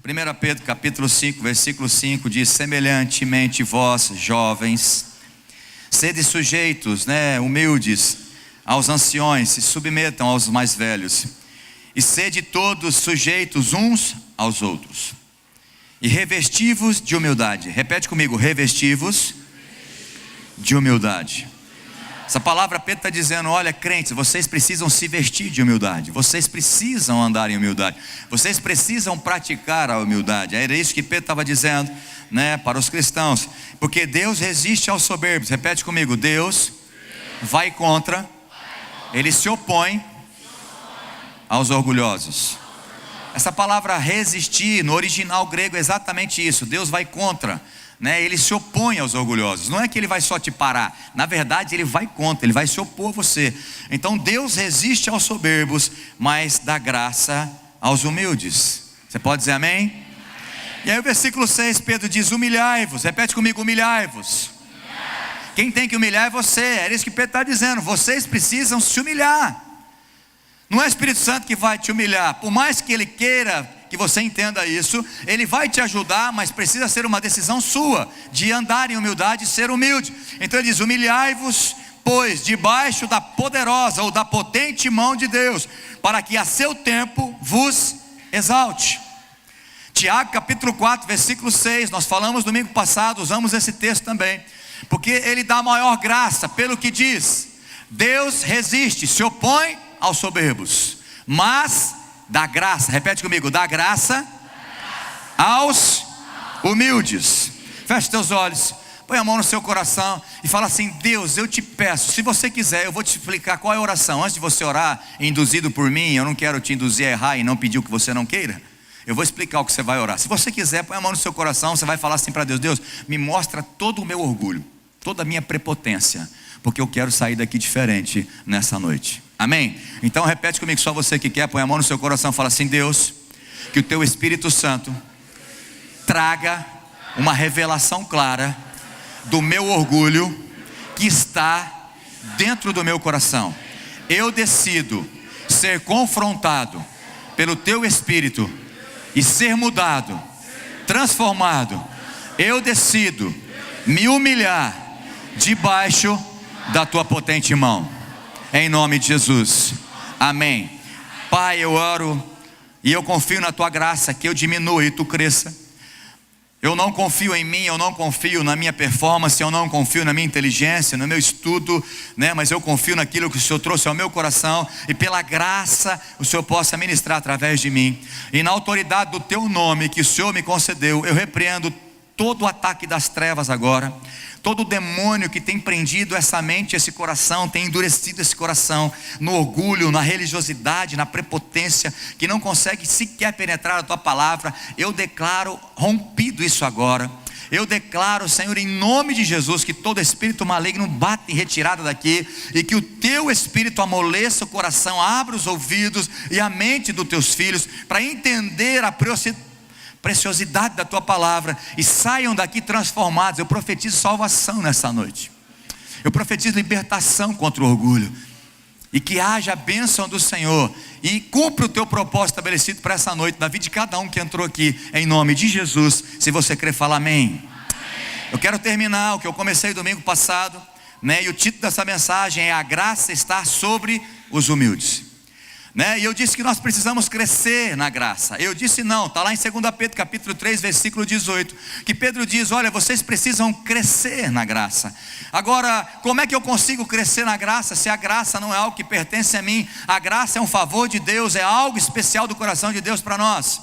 1 Pedro capítulo 5, versículo 5 diz: semelhantemente vós, jovens, sede sujeitos, humildes aos anciões, se submetam aos mais velhos, e sede todos sujeitos uns aos outros, e revestivos de humildade. Repete comigo: revestivos de humildade. Essa palavra Pedro está dizendo: olha, crentes, vocês precisam se vestir de humildade, vocês precisam andar em humildade, vocês precisam praticar a humildade. Era isso que Pedro estava dizendo, para os cristãos, porque Deus resiste aos soberbos. Repete comigo: Deus vai contra, Ele se opõe aos orgulhosos. Essa palavra resistir no original grego é exatamente isso. Deus vai contra, Ele se opõe aos orgulhosos. Não é que Ele vai só te parar, na verdade Ele vai contra, Ele vai se opor a você. Então Deus resiste aos soberbos, mas dá graça aos humildes. Você pode dizer amém? E aí o versículo 6, Pedro diz: humilhai-vos. Repete comigo: humilhai-vos. Quem tem que humilhar é você. É isso que Pedro está dizendo. Vocês precisam se humilhar. Não é o Espírito Santo que vai te humilhar. Por mais que Ele queira que você entenda isso, Ele vai te ajudar, mas precisa ser uma decisão sua, de andar em humildade e ser humilde. Então ele diz: humilhai-vos, pois, debaixo da poderosa ou da potente mão de Deus, para que a seu tempo vos exalte. Tiago capítulo 4, versículo 6, nós falamos domingo passado, usamos esse texto também, porque ele dá maior graça, pelo que diz: Deus resiste, se opõe aos soberbos, mas dá graça. Repete comigo: dá graça aos humildes. Feche teus olhos, põe a mão no seu coração e fala assim: Deus, eu te peço, se você quiser, eu vou te explicar qual é a oração. Antes de você orar, induzido por mim, eu não quero te induzir a errar e não pedir o que você não queira. Eu vou explicar o que você vai orar. Se você quiser, põe a mão no seu coração. Você vai falar assim para Deus: Deus, me mostra todo o meu orgulho, toda a minha prepotência, porque eu quero sair daqui diferente nessa noite. Amém? Então repete comigo, só você que quer, põe a mão no seu coração, fala assim: Deus, que o teu Espírito Santo traga uma revelação clara do meu orgulho que está dentro do meu coração. Eu decido ser confrontado pelo teu Espírito e ser mudado, transformado. Eu decido me humilhar debaixo da tua potente mão, em nome de Jesus, amém. Pai, eu oro e eu confio na tua graça, que eu diminua e tu cresça. Eu não confio em mim, eu não confio na minha performance, eu não confio na minha inteligência, no meu estudo, mas eu confio naquilo que o Senhor trouxe ao meu coração, e pela graça o Senhor possa ministrar através de mim. E na autoridade do teu nome que o Senhor me concedeu, eu repreendo todo o ataque das trevas agora. Todo demônio que tem prendido essa mente, esse coração, tem endurecido esse coração no orgulho, na religiosidade, na prepotência, que não consegue sequer penetrar a tua palavra, eu declaro rompido isso agora. Eu declaro, Senhor, em nome de Jesus, que todo espírito maligno bata em retirada daqui, e que o teu Espírito amoleça o coração, abra os ouvidos e a mente dos teus filhos, para entender a preciosidade da tua palavra, e saiam daqui transformados. Eu profetizo salvação nessa noite, eu profetizo libertação contra o orgulho, e que haja a bênção do Senhor, e cumpra o teu propósito estabelecido para essa noite, na vida de cada um que entrou aqui, em nome de Jesus. Se você crer, fala amém. Eu quero terminar o que eu comecei domingo passado, e o título dessa mensagem é: a graça está sobre os humildes. E eu disse que nós precisamos crescer na graça. Eu disse não, está lá em 2 Pedro capítulo 3, versículo 18, que Pedro diz: olha, vocês precisam crescer na graça. Agora, como é que eu consigo crescer na graça, se a graça não é algo que pertence a mim? A graça é um favor de Deus, é algo especial do coração de Deus para nós.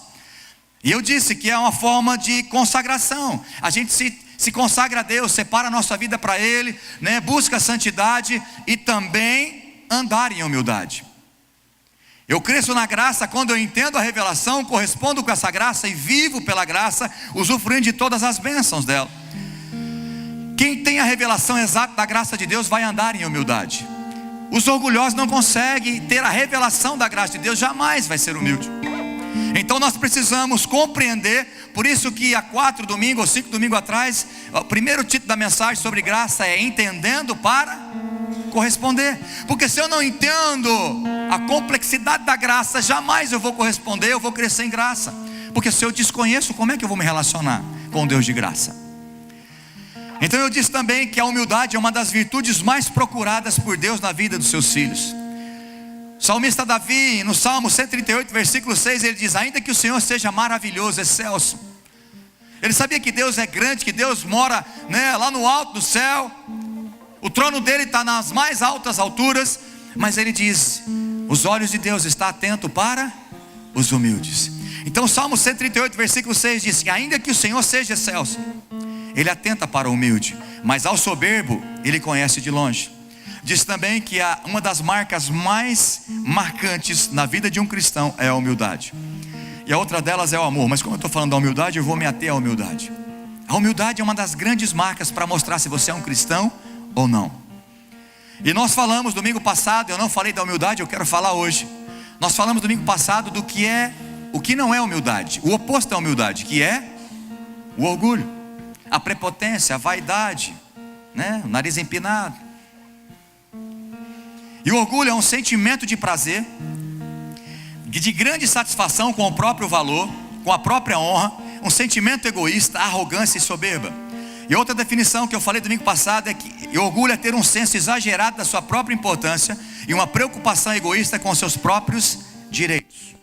E eu disse que é uma forma de consagração. A gente se consagra a Deus, separa a nossa vida para Ele, busca a santidade e também andar em humildade. Eu cresço na graça quando eu entendo a revelação, correspondo com essa graça e vivo pela graça, usufruindo de todas as bênçãos dela. Quem tem a revelação exata da graça de Deus vai andar em humildade. Os orgulhosos não conseguem ter a revelação da graça de Deus, jamais vai ser humilde. Então nós precisamos compreender. Por isso que há 4 domingos ou 5 domingos atrás, o primeiro título da mensagem sobre graça é: entendendo para corresponder. Porque se eu não entendo a complexidade da graça, jamais eu vou corresponder, eu vou crescer em graça. Porque se eu desconheço, como é que eu vou me relacionar com Deus de graça? Então eu disse também que a humildade é uma das virtudes mais procuradas por Deus na vida dos seus filhos. O salmista Davi, no Salmo 138, versículo 6, ele diz: ainda que o Senhor seja maravilhoso, excelso. Ele sabia que Deus é grande, que Deus mora, lá no alto do céu. O trono dele está nas mais altas alturas. Mas ele diz: os olhos de Deus estão atentos para os humildes. Então o Salmo 138, versículo 6 diz que ainda que o Senhor seja excelso, Ele atenta para o humilde, mas ao soberbo Ele conhece de longe. Diz também que uma das marcas mais marcantes na vida de um cristão é a humildade. E a outra delas é o amor. Mas como eu estou falando da humildade, eu vou me ater à humildade. A humildade é uma das grandes marcas para mostrar se você é um cristão ou não. E nós falamos domingo passado, eu não falei da humildade, eu quero falar hoje. Nós falamos domingo passado do que é, o que não é humildade. O oposto da humildade, que é o orgulho, a prepotência, a vaidade, o nariz empinado. E o orgulho é um sentimento de prazer, de grande satisfação com o próprio valor, com a própria honra, um sentimento egoísta, arrogância e soberba. E outra definição que eu falei domingo passado é que orgulho é ter um senso exagerado da sua própria importância e uma preocupação egoísta com seus próprios direitos.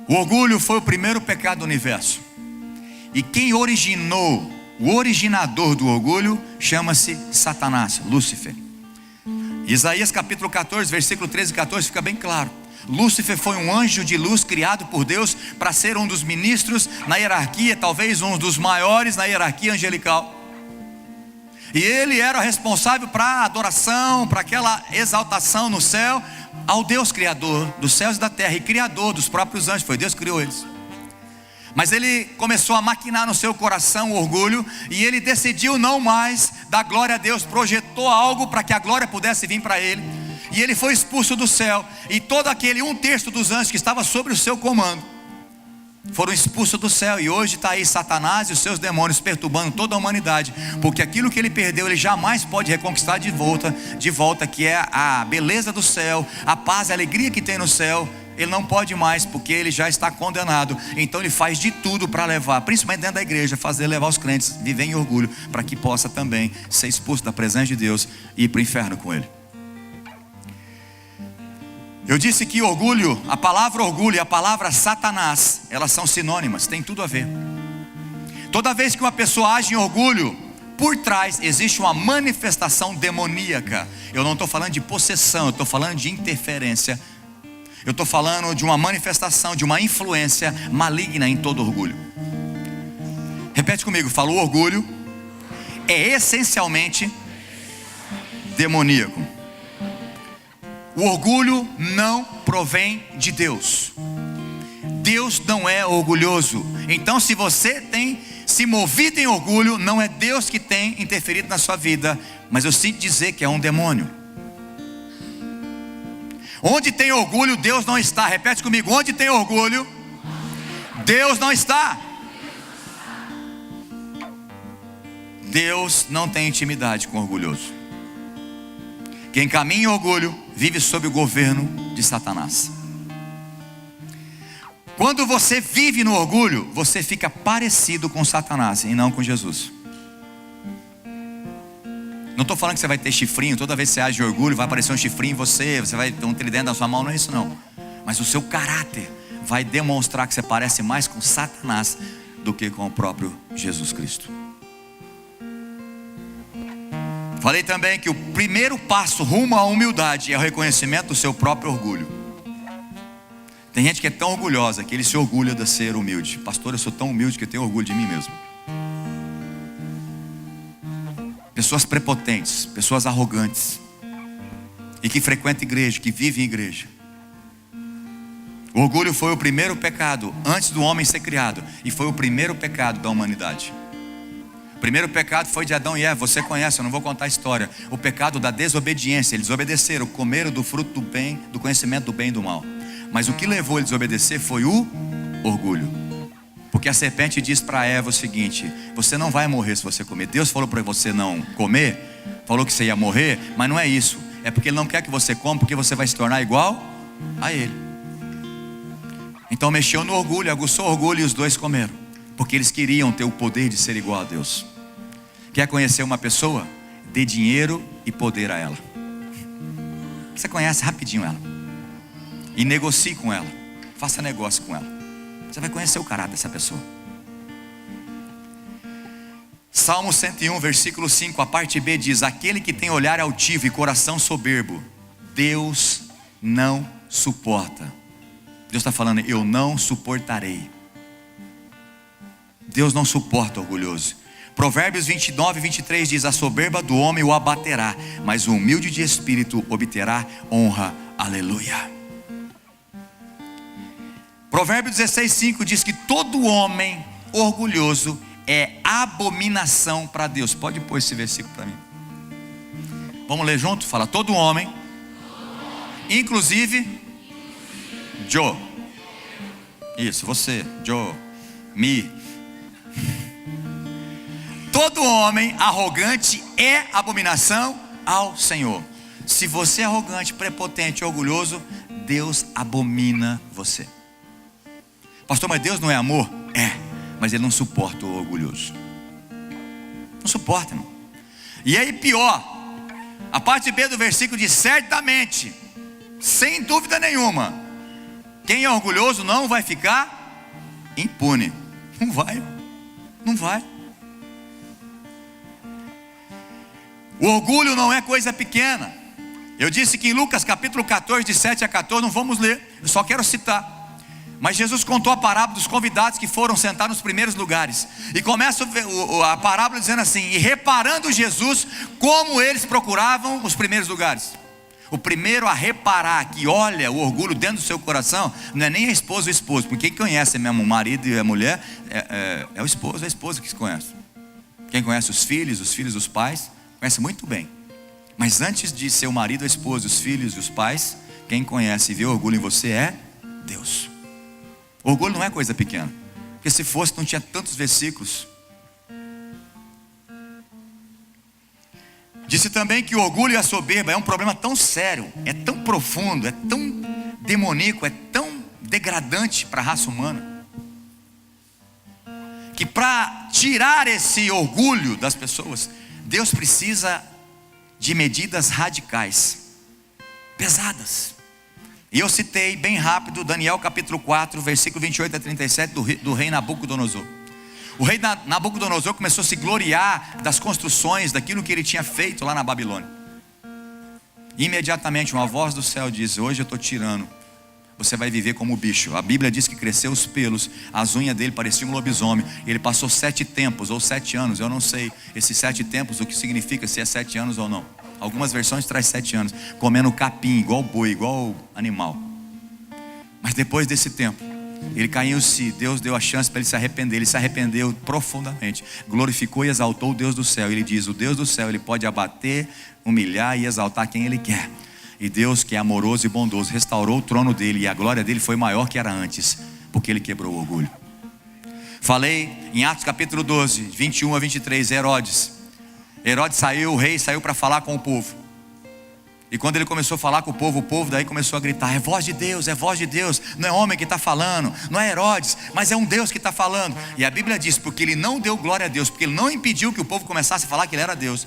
O orgulho foi o primeiro pecado do universo. E quem originou, o originador do orgulho, chama-se Satanás, Lúcifer. Isaías capítulo 14, versículo 13 e 14 fica bem claro. Lúcifer foi um anjo de luz criado por Deus para ser um dos ministros na hierarquia, talvez um dos maiores na hierarquia angelical. E ele era responsável para a adoração, para aquela exaltação no céu ao Deus criador dos céus e da terra, e criador dos próprios anjos. Foi Deus que criou eles. Mas ele começou a maquinar no seu coração o orgulho, e ele decidiu não mais dar glória a Deus, projetou algo para que a glória pudesse vir para ele. E ele foi expulso do céu, e todo aquele 1/3 dos anjos que estava sobre o seu comando foram expulsos do céu. E hoje está aí Satanás e os seus demônios perturbando toda a humanidade, porque aquilo que ele perdeu, ele jamais pode reconquistar de volta, que é a beleza do céu, a paz, a alegria que tem no céu. Ele não pode mais, porque ele já está condenado. Então ele faz de tudo para levar, principalmente dentro da igreja, levar os crentes a viver em orgulho, para que possa também ser expulso da presença de Deus e ir para o inferno com ele. Eu disse que orgulho, a palavra orgulho e a palavra Satanás, elas são sinônimas, tem tudo a ver. Toda vez que uma pessoa age em orgulho, por trás existe uma manifestação demoníaca. Eu não estou falando de possessão, eu estou falando de interferência. Eu estou falando de uma manifestação, de uma influência maligna em todo orgulho. Repete comigo, fala: o orgulho é essencialmente demoníaco. O orgulho não provém de Deus. Deus não é orgulhoso. Então, se você tem se movido em orgulho, não é Deus que tem interferido na sua vida, mas eu sinto dizer que é um demônio. Onde tem orgulho, Deus não está. Repete comigo: onde tem orgulho, Deus não está. Deus não tem intimidade com o orgulhoso. Quem caminha em orgulho vive sob o governo de Satanás. Quando você vive no orgulho, você fica parecido com Satanás e não com Jesus. Não estou falando que você vai ter chifrinho, toda vez que você age de orgulho vai aparecer um chifrinho em você vai ter um tridente na sua mão, não é isso não. Mas o seu caráter vai demonstrar que você parece mais com Satanás do que com o próprio Jesus Cristo. Falei também que o primeiro passo rumo à humildade é o reconhecimento do seu próprio orgulho. Tem gente que é tão orgulhosa que ele se orgulha de ser humilde. Pastor, eu sou tão humilde que eu tenho orgulho de mim mesmo. Pessoas prepotentes, pessoas arrogantes, e que frequentam igreja, que vivem em igreja. O orgulho foi o primeiro pecado antes do homem ser criado, e foi o primeiro pecado da humanidade. O primeiro pecado foi de Adão e Eva. Você conhece, eu não vou contar a história. O pecado da desobediência. Eles obedeceram, comeram do fruto do bem, do conhecimento do bem e do mal. Mas o que levou eles a desobedecer foi o orgulho. Porque a serpente disse para Eva o seguinte: você não vai morrer se você comer. Deus falou para você não comer, falou que você ia morrer, mas não é isso. É porque Ele não quer que você coma, porque você vai se tornar igual a Ele. Então mexeu no orgulho, aguçou o orgulho e os dois comeram, porque eles queriam ter o poder de ser igual a Deus. Quer conhecer uma pessoa? Dê dinheiro e poder a ela. Você conhece rapidinho ela, e negocie com ela, faça negócio com ela. Você vai conhecer o caráter dessa pessoa. Salmo 101, versículo 5, a parte B diz: aquele que tem olhar altivo e coração soberbo, Deus não suporta. Deus está falando, eu não suportarei. Deus não suporta o orgulhoso. Provérbios 29, 23 diz: a soberba do homem o abaterá, mas o humilde de espírito obterá honra. Aleluia. Provérbios 16, 5 diz que todo homem orgulhoso é abominação para Deus. Pode pôr esse versículo para mim. Vamos ler junto? Fala, todo homem, inclusive Joe. Isso, você, Joe, me. Todo homem arrogante é abominação ao Senhor. Se você é arrogante, prepotente, orgulhoso, Deus abomina você. Pastor, mas Deus não é amor? É, mas Ele não suporta o orgulhoso. Não suporta, irmão. E aí pior, a parte B do versículo diz: certamente, sem dúvida nenhuma, quem é orgulhoso não vai ficar impune. Não vai, não vai. O orgulho não é coisa pequena. Eu disse que em Lucas capítulo 14, de 7 a 14, não vamos ler, eu só quero citar. Mas Jesus contou a parábola dos convidados que foram sentar nos primeiros lugares. E começa a parábola dizendo assim: e reparando Jesus como eles procuravam os primeiros lugares. O primeiro a reparar que olha o orgulho dentro do seu coração, não é nem a esposa ou o esposo, porque quem conhece mesmo o marido e a mulher é o esposo, é a esposa que se conhece. Quem conhece os filhos dos pais, conhece muito bem. Mas antes de ser o marido, a esposa, os filhos e os pais, quem conhece e vê orgulho em você é Deus. Orgulho não é coisa pequena, porque se fosse não tinha tantos versículos. Disse também que o orgulho e a soberba é um problema tão sério, é tão profundo, é tão demoníaco, é tão degradante para a raça humana, que para tirar esse orgulho das pessoas, Deus precisa de medidas radicais, pesadas. E eu citei bem rápido Daniel capítulo 4, versículo 28 a 37 do rei Nabucodonosor. O rei Nabucodonosor começou a se gloriar das construções, daquilo que ele tinha feito lá na Babilônia. Imediatamente uma voz do céu diz: hoje eu estou tirando, você vai viver como bicho. A Bíblia diz que cresceu os pelos, as unhas dele pareciam um lobisomem. Ele passou 7 tempos ou 7 anos, eu não sei esses 7 tempos o que significa, se é 7 anos ou não. Algumas versões traz 7 anos, comendo capim, igual boi, igual animal. Mas depois desse tempo, ele caiu em si. Deus deu a chance para ele se arrepender. Ele se arrependeu profundamente, glorificou e exaltou o Deus do céu. Ele diz: o Deus do céu, ele pode abater, humilhar e exaltar quem ele quer. E Deus, que é amoroso e bondoso, restaurou o trono dele, e a glória dele foi maior que era antes, porque ele quebrou o orgulho. Falei em Atos capítulo 12, 21 a 23, Herodes saiu, o rei saiu para falar com o povo. E quando ele começou a falar com o povo daí começou a gritar: é voz de Deus, não é homem que está falando, não é Herodes, mas é um Deus que está falando. E a Bíblia diz, porque ele não deu glória a Deus, porque ele não impediu que o povo começasse a falar que ele era Deus,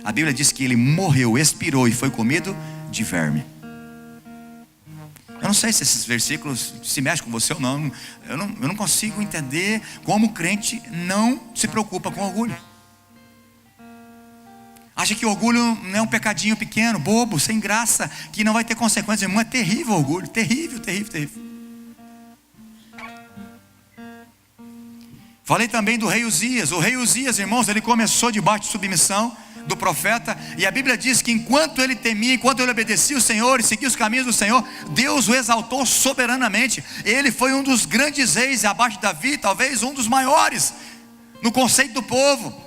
a Bíblia diz que ele morreu, expirou e foi comido de verme. Eu não sei se esses versículos se mexem com você ou não. Eu não consigo entender como o crente não se preocupa com orgulho. Acha que orgulho não é um pecadinho pequeno, bobo, sem graça, que não vai ter consequências. Irmão, é terrível o orgulho, terrível, terrível, terrível. Falei também do rei Uzias. O rei Uzias, irmãos, ele começou debaixo de submissão do profeta, e a Bíblia diz que enquanto ele temia, enquanto ele obedecia o Senhor e seguia os caminhos do Senhor, Deus o exaltou soberanamente. Ele foi um dos grandes reis abaixo de Davi, talvez um dos maiores no conceito do povo.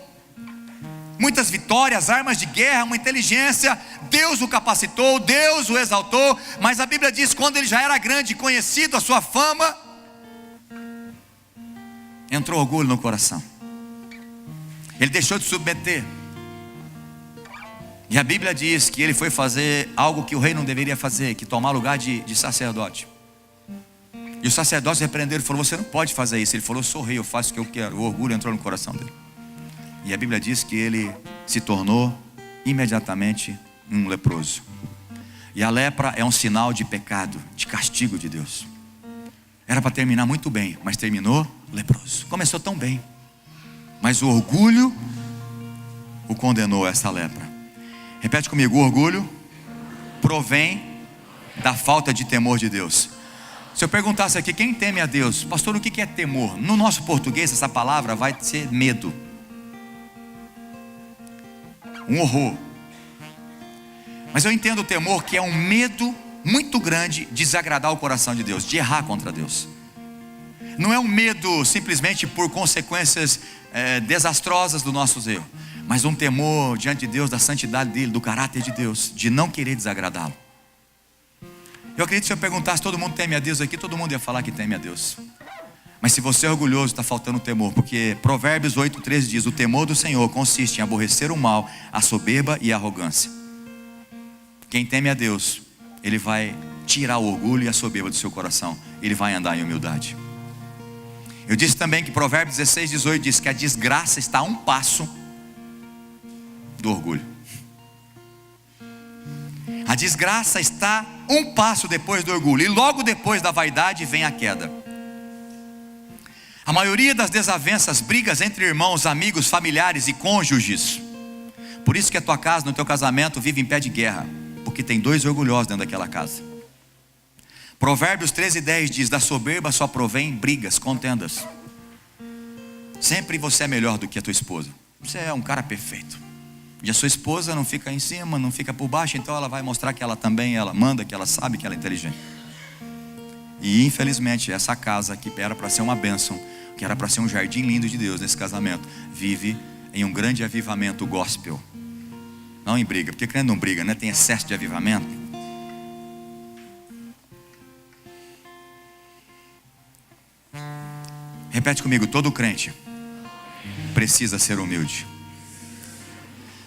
Muitas vitórias, armas de guerra, uma inteligência. Deus o capacitou, Deus o exaltou. Mas a Bíblia diz que quando ele já era grande e conhecido, a sua fama, entrou orgulho no coração. Ele deixou de submeter. E a Bíblia diz que ele foi fazer algo que o rei não deveria fazer, que tomar lugar de sacerdote. E os sacerdotes repreenderam, ele falou: você não pode fazer isso. Ele falou: eu sou rei, eu faço o que eu quero. O orgulho entrou no coração dele. E a Bíblia diz que ele se tornou imediatamente um leproso. E a lepra é um sinal de pecado, de castigo de Deus. Era para terminar muito bem, mas terminou leproso. Começou tão bem, mas o orgulho o condenou a essa lepra. Repete comigo: o orgulho provém da falta de temor de Deus. Se eu perguntasse aqui, quem teme a Deus? Pastor, o que é temor? No nosso português essa palavra vai ser medo, um horror. Mas eu entendo o temor que é um medo muito grande de desagradar o coração de Deus, de errar contra Deus. Não é um medo simplesmente por consequências desastrosas dos nossos erros, mas um temor diante de Deus, da santidade dele, do caráter de Deus, de não querer desagradá-lo. Eu acredito que se eu perguntasse, todo mundo teme a Deus aqui, todo mundo ia falar que teme a Deus. Mas se você é orgulhoso, está faltando temor, porque Provérbios 8,13 diz: o temor do Senhor consiste em aborrecer o mal, a soberba e a arrogância. Quem teme a Deus, ele vai tirar o orgulho e a soberba do seu coração, ele vai andar em humildade. Eu disse também que Provérbios 16,18 diz que a desgraça está a um passo do orgulho. A desgraça está um passo depois do orgulho, e logo depois da vaidade vem a queda. A maioria das desavenças, brigas entre irmãos, amigos, familiares e cônjuges. Por isso que a tua casa, no teu casamento, vive em pé de guerra, porque tem dois orgulhosos dentro daquela casa. Provérbios 13,10 diz: da soberba só provém brigas, contendas. Sempre você é melhor do que a tua esposa. Você é um cara perfeito. E a sua esposa não fica em cima, não fica por baixo, então ela vai mostrar que ela também, ela manda, que ela sabe, que ela é inteligente. E infelizmente essa casa que era para ser uma bênção, que era para ser um jardim lindo de Deus nesse casamento, vive em um grande avivamento gospel. Não em briga, porque crente não briga, né? Tem excesso de avivamento. Repete comigo: todo crente precisa ser humilde.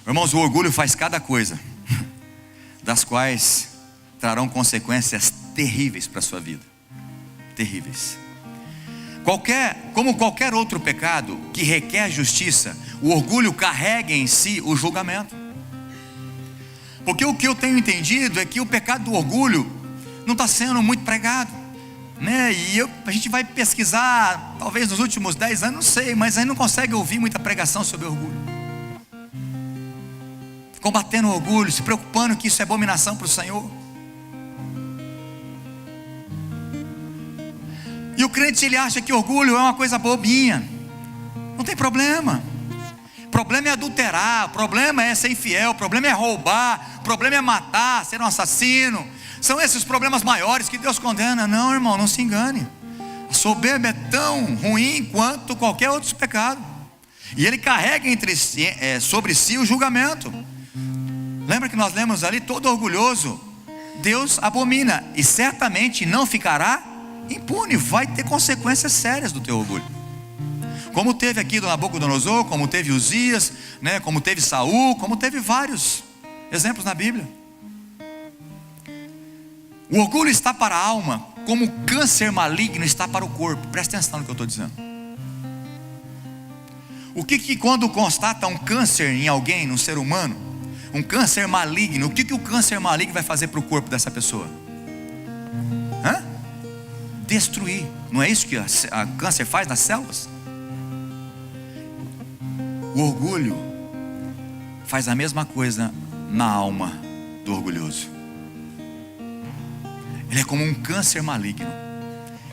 Irmãos, o orgulho faz cada coisa, das quais trarão consequências terríveis para a sua vida. Terríveis. Como qualquer outro pecado que requer justiça, o orgulho carrega em si o julgamento. Porque o que eu tenho entendido é que o pecado do orgulho não está sendo muito pregado, né? E a gente vai pesquisar, talvez nos últimos 10 anos, não sei, mas aí não consegue ouvir muita pregação sobre orgulho. Combatendo o orgulho, se preocupando que isso é abominação para o Senhor. E o crente, ele acha que orgulho é uma coisa bobinha. Não tem problema. O problema é adulterar, o problema é ser infiel, o problema é roubar, o problema é matar, ser um assassino. São esses os problemas maiores que Deus condena. Não, irmão, não se engane. A soberba é tão ruim quanto qualquer outro pecado. E ele carrega sobre si o julgamento. Lembra que nós lemos ali: todo orgulhoso Deus abomina, e certamente não ficará impune. Vai ter consequências sérias do teu orgulho, como teve aqui do Nabucodonosor, como teve Uzias, né? Como teve Saul, como teve vários exemplos na Bíblia. O orgulho está para a alma como o câncer maligno está para o corpo. Presta atenção no que eu estou dizendo. O que quando constata um câncer em alguém, num ser humano, um câncer maligno, o que o câncer maligno vai fazer para o corpo dessa pessoa? Destruir. Não é isso que a câncer faz nas células? O orgulho faz a mesma coisa na alma do orgulhoso. Ele é como um câncer maligno.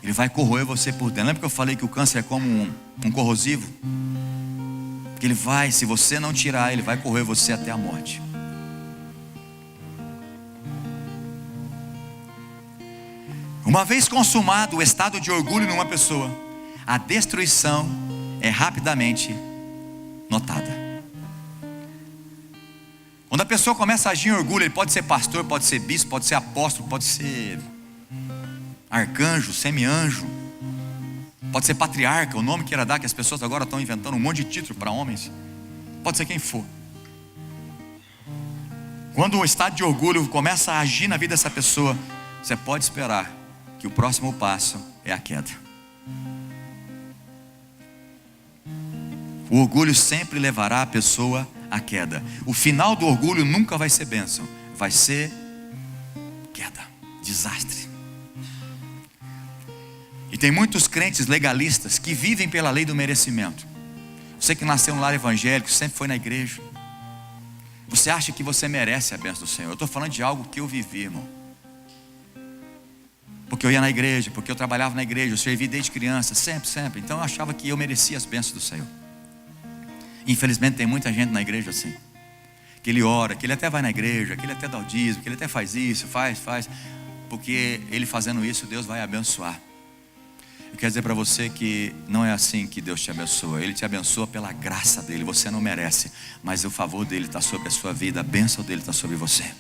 Ele vai corroer você por dentro. Lembra que eu falei que o câncer é como um corrosivo? Que ele vai, se você não tirar, ele vai corroer você até a morte. Uma vez consumado o estado de orgulho numa pessoa, a destruição é rapidamente notada. Quando a pessoa começa a agir em orgulho, ele pode ser pastor, pode ser bispo, pode ser apóstolo, pode ser arcanjo, semi-anjo, pode ser patriarca, o nome que era dar, que as pessoas agora estão inventando um monte de título para homens. Pode ser quem for. Quando o estado de orgulho começa a agir na vida dessa pessoa, você pode esperar que o próximo passo é a queda. O orgulho sempre levará a pessoa à queda. O final do orgulho nunca vai ser bênção, vai ser queda, desastre. E tem muitos crentes legalistas que vivem pela lei do merecimento. Você que nasceu no lar evangélico, sempre foi na igreja, você acha que você merece a bênção do Senhor. Eu estou falando de algo que eu vivi, irmão. Porque eu ia na igreja, porque eu trabalhava na igreja, eu servi desde criança, sempre. Então eu achava que eu merecia as bênçãos do Senhor. Infelizmente tem muita gente na igreja assim, que ele ora, que ele até vai na igreja, que ele até dá o dízimo, que ele até faz isso, faz, porque ele fazendo isso, Deus vai abençoar. Eu quero dizer para você que não é assim que Deus te abençoa. Ele te abençoa pela graça dele. Você não merece, mas o favor dele está sobre a sua vida, a bênção dele está sobre você.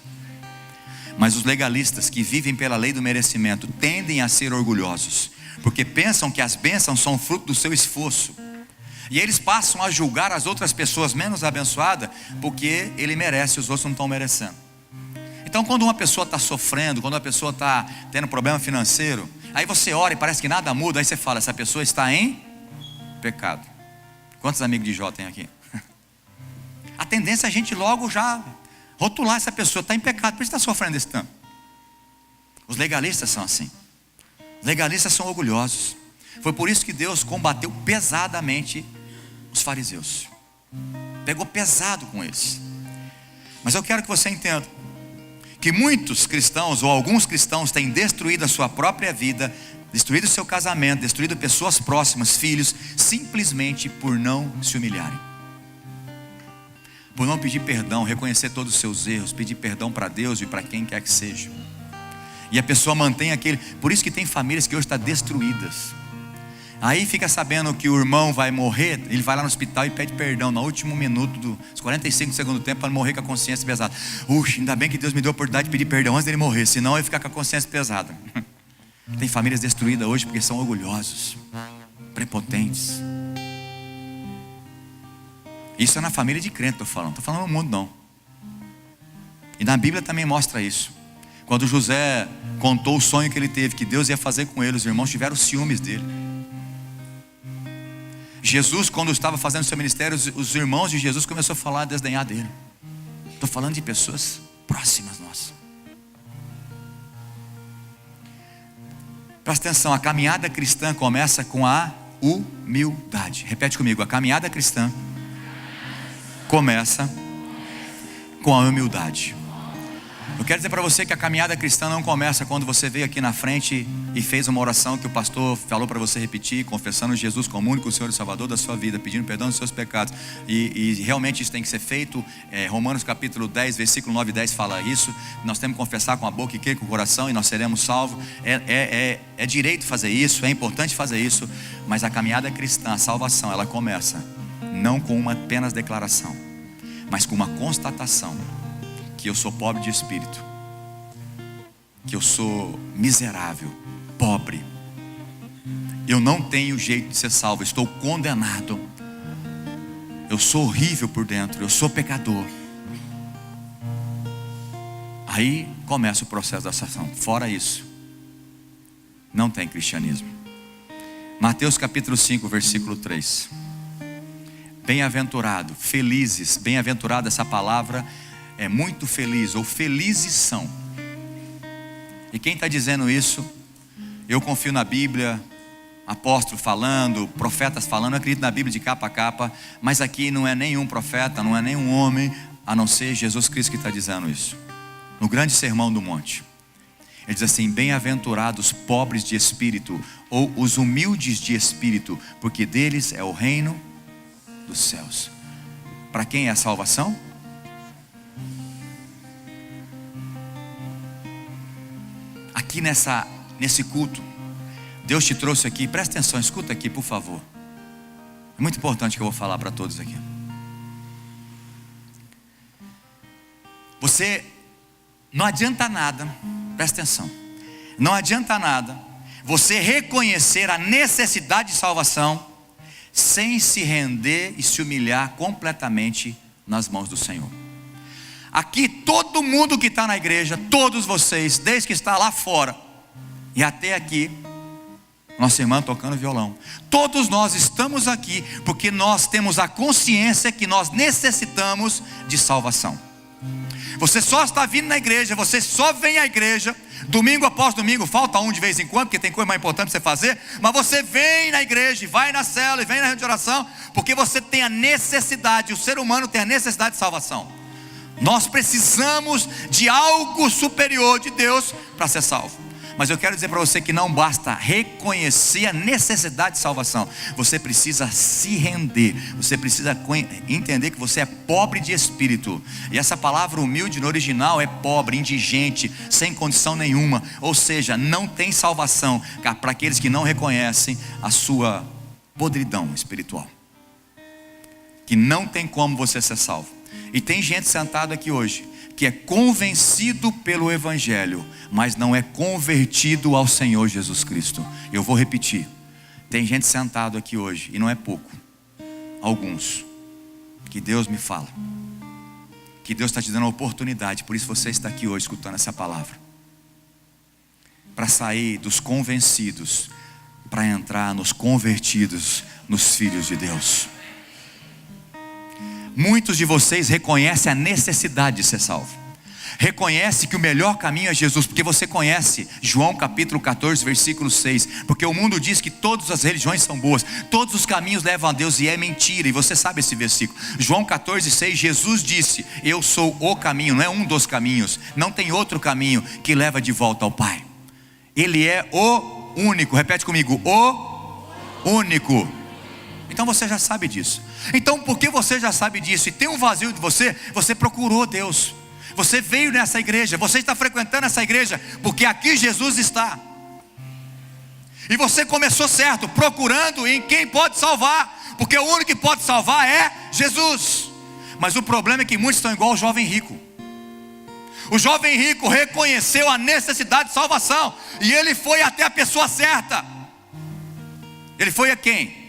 Mas os legalistas que vivem pela lei do merecimento tendem a ser orgulhosos, porque pensam que as bênçãos são fruto do seu esforço. E eles passam a julgar as outras pessoas menos abençoadas, porque ele merece, os outros não estão merecendo. Então quando uma pessoa está sofrendo, quando uma pessoa está tendo problema financeiro, aí você ora e parece que nada muda, aí você fala, essa pessoa está em pecado. Quantos amigos de Jó tem aqui? A tendência é a gente logo já rotular essa pessoa, está em pecado, por isso está sofrendo esse tanto. Os legalistas são assim. Os legalistas são orgulhosos. Foi por isso que Deus combateu pesadamente os fariseus. Pegou pesado com eles. Mas eu quero que você entenda que muitos cristãos, ou alguns cristãos, têm destruído a sua própria vida, destruído o seu casamento, destruído pessoas próximas, filhos, simplesmente por não se humilharem, por não pedir perdão, reconhecer todos os seus erros, pedir perdão para Deus e para quem quer que seja. E a pessoa mantém aquele. Por isso que tem famílias que hoje estão destruídas. Aí fica sabendo que o irmão vai morrer, ele vai lá no hospital e pede perdão no último minuto dos 45 do segundo tempo, para morrer com a consciência pesada. Ainda bem que Deus me deu a oportunidade de pedir perdão antes dele morrer, senão eu ia ficar com a consciência pesada. Tem famílias destruídas hoje porque são orgulhosos, prepotentes. Isso é na família de crente, estou falando no mundo não. E na Bíblia também mostra isso. Quando José contou o sonho que ele teve, que Deus ia fazer com ele, os irmãos tiveram ciúmes dele. Jesus, quando estava fazendo seu ministério, os irmãos de Jesus começaram a falar, a desdenhar dele. Estou falando de pessoas próximas nossas. Presta atenção, a caminhada cristã começa com a humildade. Repete comigo, a caminhada cristã começa com a humildade. Eu quero dizer para você que a caminhada cristã não começa quando você veio aqui na frente e fez uma oração que o pastor falou para você repetir, confessando Jesus como único Senhor e Salvador da sua vida, pedindo perdão dos seus pecados. E realmente isso tem que ser feito. Romanos capítulo 10, versículo 9 e 10 fala isso. Nós temos que confessar com a boca e crer com o coração e nós seremos salvos. É direito fazer isso, é importante fazer isso. Mas a caminhada cristã, a salvação, ela começa não com uma apenas declaração, mas com uma constatação que eu sou pobre de espírito, que eu sou miserável, pobre, eu não tenho jeito de ser salvo, estou condenado, eu sou horrível por dentro, eu sou pecador. Aí começa o processo da salvação. Fora isso, não tem cristianismo. Mateus capítulo 5, versículo 3. Bem-aventurado, felizes, bem-aventurado, essa palavra é muito feliz, ou felizes são. E quem está dizendo isso? Eu confio na Bíblia, apóstolo falando, profetas falando, eu acredito na Bíblia de capa a capa, mas aqui não é nenhum profeta, não é nenhum homem, a não ser Jesus Cristo que está dizendo isso. No grande sermão do monte, ele diz assim: bem-aventurados pobres de espírito, ou os humildes de espírito, porque deles é o reino dos céus. Para quem é a salvação? Aqui nesse culto, Deus te trouxe aqui, presta atenção, escuta aqui por favor. É muito importante que eu vou falar para todos aqui. Você, não adianta nada, presta atenção, não adianta nada você reconhecer a necessidade de salvação sem se render e se humilhar completamente nas mãos do Senhor. Aqui todo mundo que está na igreja, todos vocês, desde que está lá fora, E até aqui, nossa irmã tocando violão. Todos nós estamos aqui porque nós temos a consciência que nós necessitamos de salvação. Você só está vindo na igreja, você só vem à igreja, domingo após domingo, falta um de vez em quando, porque tem coisa mais importante para você fazer, mas você vem na igreja, e vai na célula, e vem na reunião de oração, porque você tem a necessidade, o ser humano tem a necessidade de salvação. Nós precisamos de algo superior de Deus para ser salvo. Mas eu quero dizer para você que não basta reconhecer a necessidade de salvação. Você precisa se render. Você precisa entender que você é pobre de espírito. E essa palavra humilde no original é pobre, indigente, sem condição nenhuma. Ou seja, não tem salvação para aqueles que não reconhecem a sua podridão espiritual. Que não tem como você ser salvo. E tem gente sentada aqui hoje que é convencido pelo Evangelho, mas não é convertido ao Senhor Jesus Cristo. Eu vou repetir. Tem gente sentado aqui hoje, e não é pouco, alguns, que Deus me fala, que Deus está te dando a oportunidade, por isso você está aqui hoje escutando essa palavra, para sair dos convencidos, para entrar nos convertidos, nos filhos de Deus. Muitos de vocês reconhecem a necessidade de ser salvo. Reconhece que o melhor caminho é Jesus, porque você conhece João capítulo 14, versículo 6. Porque o mundo diz que todas as religiões são boas, todos os caminhos levam a Deus, e é mentira. E você sabe esse versículo. João 14, 6, Jesus disse: eu sou o caminho, não é um dos caminhos, não tem outro caminho que leva de volta ao Pai. Ele é o único, repete comigo, o único. Então você já sabe disso. Então, porque você já sabe disso e tem um vazio de você, você procurou Deus. Você veio nessa igreja, você está frequentando essa igreja porque aqui Jesus está. E você começou certo, procurando em quem pode salvar, porque o único que pode salvar é Jesus. Mas o problema é que muitos estão igual o jovem rico. O jovem rico reconheceu a necessidade de salvação e ele foi até a pessoa certa. Ele foi a quem?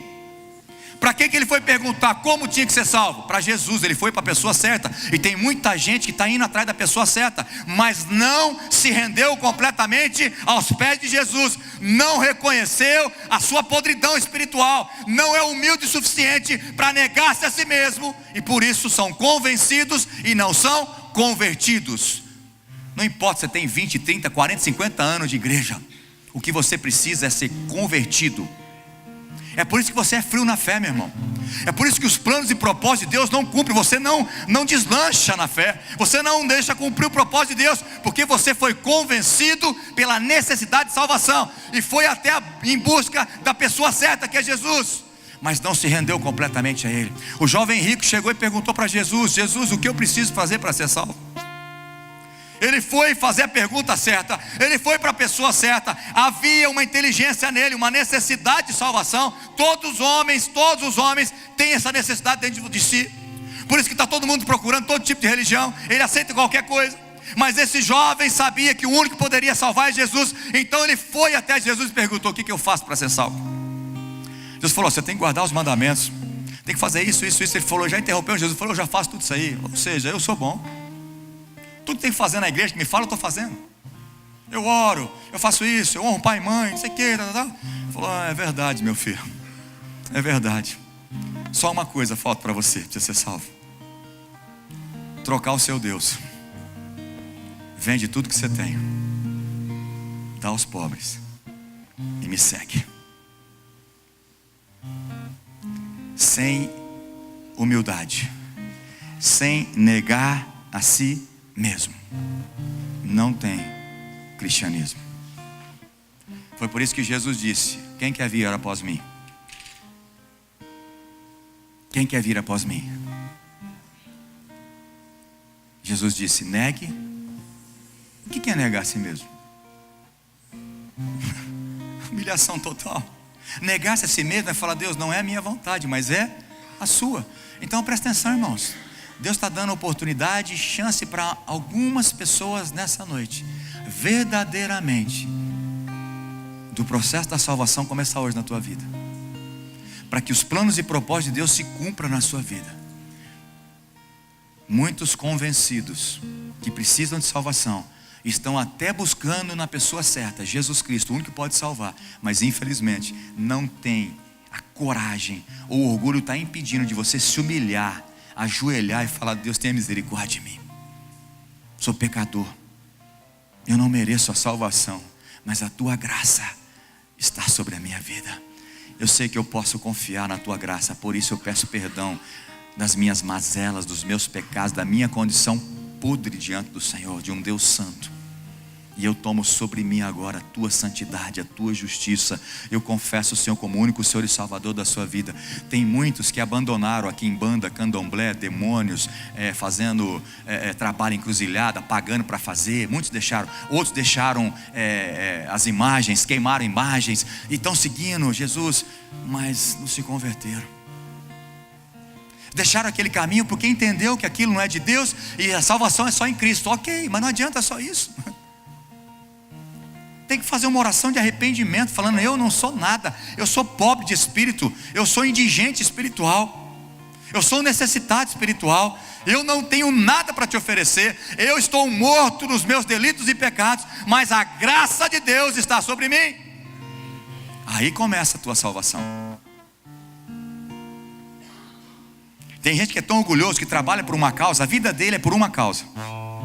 Para que ele foi perguntar como tinha que ser salvo? Para Jesus. Ele foi para a pessoa certa. E tem muita gente que está indo atrás da pessoa certa, mas não se rendeu completamente aos pés de Jesus. Não reconheceu a sua podridão espiritual. Não é humilde o suficiente para negar-se a si mesmo. E por isso são convencidos e não são convertidos. Não importa se você tem 20, 30, 40, 50 anos de igreja. O que você precisa é ser convertido. É por isso que você é frio na fé, meu irmão. É por isso que os planos e propósitos de Deus não cumprem. Você não deslancha na fé. Você não deixa cumprir o propósito de Deus, porque você foi convencido pela necessidade de salvação e foi até em busca da pessoa certa, que é Jesus, mas não se rendeu completamente a Ele. O jovem rico chegou e perguntou para Jesus: Jesus, o que eu preciso fazer para ser salvo? Ele foi fazer a pergunta certa, ele foi para a pessoa certa. Havia uma inteligência nele, uma necessidade de salvação. Todos os homens têm essa necessidade dentro de si. Por isso que está todo mundo procurando todo tipo de religião. Ele aceita qualquer coisa. Mas esse jovem sabia que o único que poderia salvar é Jesus. Então ele foi até Jesus e perguntou: o que eu faço para ser salvo? Jesus falou: você tem que guardar os mandamentos, tem que fazer isso. Ele falou, já interrompeu Jesus, falou: eu já faço tudo isso aí. Ou seja, eu sou bom. Tudo que tem que fazer na igreja, que me fala, eu estou fazendo. Eu oro, eu faço isso, eu honro pai e mãe, não sei o que. Ele falou: é verdade, meu filho, é verdade. Só uma coisa falta para você ser salvo: trocar o seu Deus. Vende tudo que você tem, dá aos pobres e me segue. Sem humildade, sem negar a si mesmo, não tem cristianismo. Foi por isso que Jesus disse: quem quer vir após mim? Quem quer vir após mim? Jesus disse: negue. O que é negar a si mesmo? Humilhação total. Negar-se a si mesmo é falar: Deus, não é a minha vontade, mas é a sua. Então presta atenção, irmãos. Deus está dando oportunidade e chance para algumas pessoas nessa noite, verdadeiramente, do processo da salvação começar hoje na tua vida, para que os planos e propósitos de Deus se cumpram na sua vida. Muitos convencidos que precisam de salvação estão até buscando na pessoa certa, Jesus Cristo, o único que pode salvar, mas infelizmente não tem a coragem, ou o orgulho está impedindo de você se humilhar, ajoelhar e falar: Deus, tenha misericórdia de mim, sou pecador, eu não mereço a salvação, mas a tua graça está sobre a minha vida. Eu sei que eu posso confiar na tua graça, por isso eu peço perdão das minhas mazelas, dos meus pecados, da minha condição podre diante do Senhor, de um Deus santo. E eu tomo sobre mim agora a tua santidade, a tua justiça. Eu confesso o Senhor como único Senhor e Salvador da sua vida. Tem muitos que abandonaram aqui em banda, candomblé, demônios, fazendo trabalho encruzilhada, pagando para fazer. Muitos deixaram, outros deixaram as imagens, queimaram imagens e estão seguindo Jesus, mas não se converteram. Deixaram aquele caminho porque entendeu que aquilo não é de Deus e a salvação é só em Cristo. Ok, mas não adianta só isso. Tem que fazer uma oração de arrependimento, falando: eu não sou nada, eu sou pobre de espírito, eu sou indigente espiritual, eu sou necessitado espiritual, eu não tenho nada para te oferecer, eu estou morto nos meus delitos e pecados, mas a graça de Deus está sobre mim. Aí começa a tua salvação. Tem gente que é tão orgulhoso, que trabalha por uma causa, a vida dele é por uma causa.